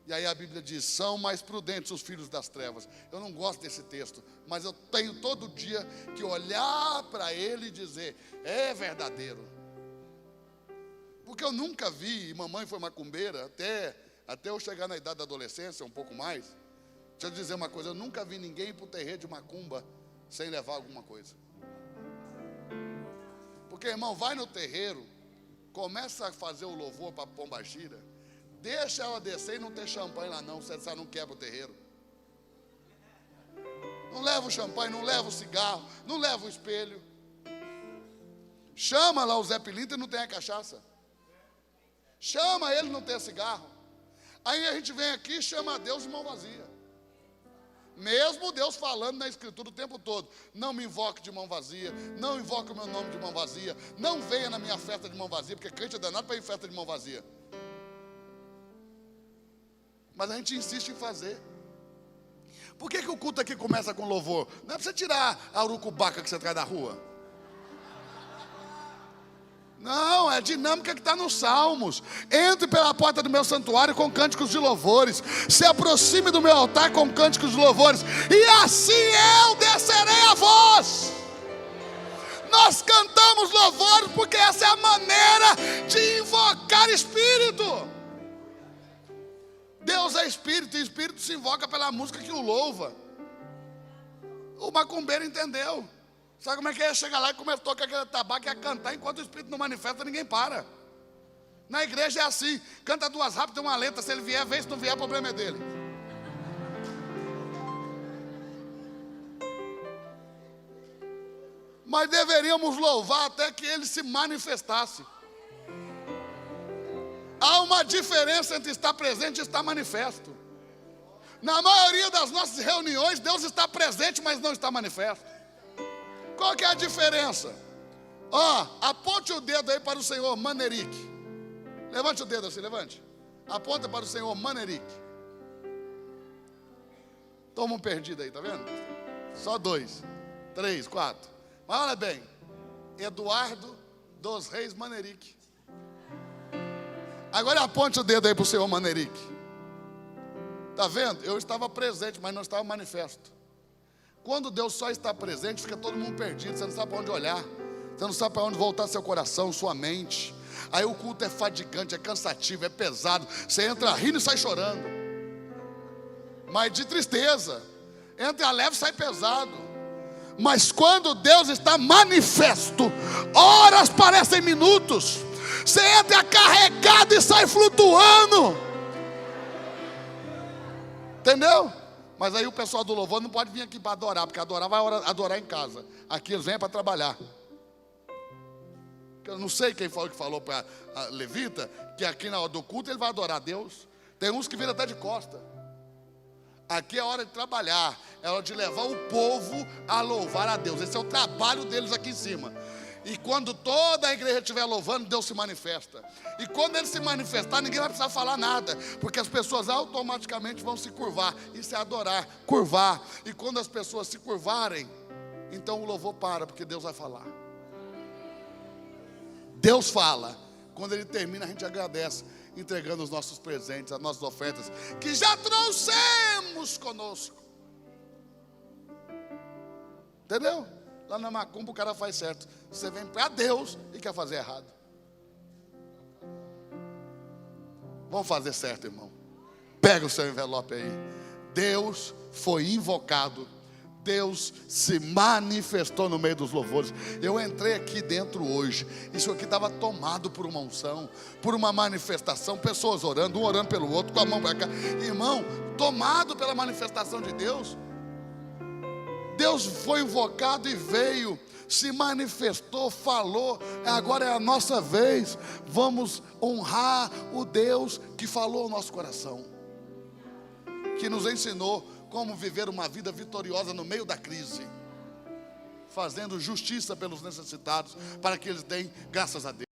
E aí a Bíblia diz, são mais prudentes os filhos das trevas. Eu não gosto desse texto, mas eu tenho todo dia que olhar para ele e dizer, é verdadeiro. Porque eu nunca vi, e mamãe foi macumbeira, até eu chegar na idade da adolescência, um pouco mais. Deixa eu dizer uma coisa, eu nunca vi ninguém ir para o terreiro de macumba sem levar alguma coisa. Porque, irmão, vai no terreiro, começa a fazer o louvor para a pombagira, deixa ela descer e não ter champanhe lá não, você não quebra o terreiro. Não leva o champanhe, não leva o cigarro, não leva o espelho. Chama lá o Zé Pilintra e não tem a cachaça. Chama ele, não tem cigarro. Aí a gente vem aqui e chama a Deus de mão vazia. Mesmo Deus falando na Escritura o tempo todo, não me invoque de mão vazia, não invoque o meu nome de mão vazia, não venha na minha festa de mão vazia, porque crente é danado para ir em festa de mão vazia. Mas a gente insiste em fazer. Por que o culto aqui começa com louvor? Não é para você tirar a urucubaca que você traz da rua. Não, é a dinâmica que está nos Salmos. Entre pela porta do meu santuário com cânticos de louvores. Se aproxime do meu altar com cânticos de louvores. E assim eu descerei a voz. Nós cantamos louvores porque essa é a maneira de invocar Espírito. Deus é Espírito e Espírito se invoca pela música que o louva. O macumbeiro entendeu. Sabe como é que é? Chega lá e começa a tocar aquele tabaco e a cantar, enquanto o Espírito não manifesta, ninguém para. Na igreja é assim, canta duas rápidas, tem uma lenta, se ele vier, vem, se não vier, o problema é dele. Mas deveríamos louvar até que ele se manifestasse. Há uma diferença entre estar presente e estar manifesto. Na maioria das nossas reuniões, Deus está presente, mas não está manifesto. Qual que é a diferença? Aponte o dedo aí para o Senhor Manerique. Levante o dedo assim, levante. Aponta para o Senhor Manerique. Toma um perdido aí, tá vendo? Só 2, 3, 4. Mas olha bem, Eduardo dos Reis Manerique. Agora aponte o dedo aí para o Senhor Manerique. Tá vendo? Eu estava presente, mas não estava manifesto. Quando Deus só está presente, fica todo mundo perdido. Você não sabe para onde olhar. Você não sabe para onde voltar seu coração, sua mente. Aí o culto é fadigante, é cansativo, é pesado. Você entra rindo e sai chorando. Mas de tristeza. Entra alegre e sai pesado. Mas quando Deus está manifesto, horas parecem minutos. Você entra carregado e sai flutuando. Entendeu? Mas aí o pessoal do louvor não pode vir aqui para adorar, porque adorar vai adorar em casa. Aqui eles vêm para trabalhar. Eu não sei quem foi que falou para a levita que aqui na hora do culto ele vai adorar a Deus. Tem uns que viram até de costa. Aqui é hora de trabalhar, é hora de levar o povo a louvar a Deus. Esse é o trabalho deles aqui em cima. E quando toda a igreja estiver louvando, Deus se manifesta. E quando Ele se manifestar, ninguém vai precisar falar nada, porque as pessoas automaticamente vão se curvar. Isso é adorar, curvar. E quando as pessoas se curvarem, então o louvor para, porque Deus vai falar. Deus fala. Quando Ele termina, a gente agradece, entregando os nossos presentes, as nossas ofertas, que já trouxemos conosco. Entendeu? Lá na macumba o cara faz certo. Você vem para Deus e quer fazer errado. Vamos fazer certo, irmão. Pega o seu envelope aí. Deus foi invocado Deus se manifestou no meio dos louvores. Eu entrei aqui dentro hoje, isso aqui estava tomado por uma unção, por uma manifestação, pessoas orando, um orando pelo outro, com a mão para cá. Irmão, tomado pela manifestação de Deus. Deus foi invocado e veio, se manifestou, falou. Agora é a nossa vez. Vamos honrar o Deus que falou ao nosso coração, que nos ensinou como viver uma vida vitoriosa no meio da crise, fazendo justiça pelos necessitados, para que eles deem graças a Deus.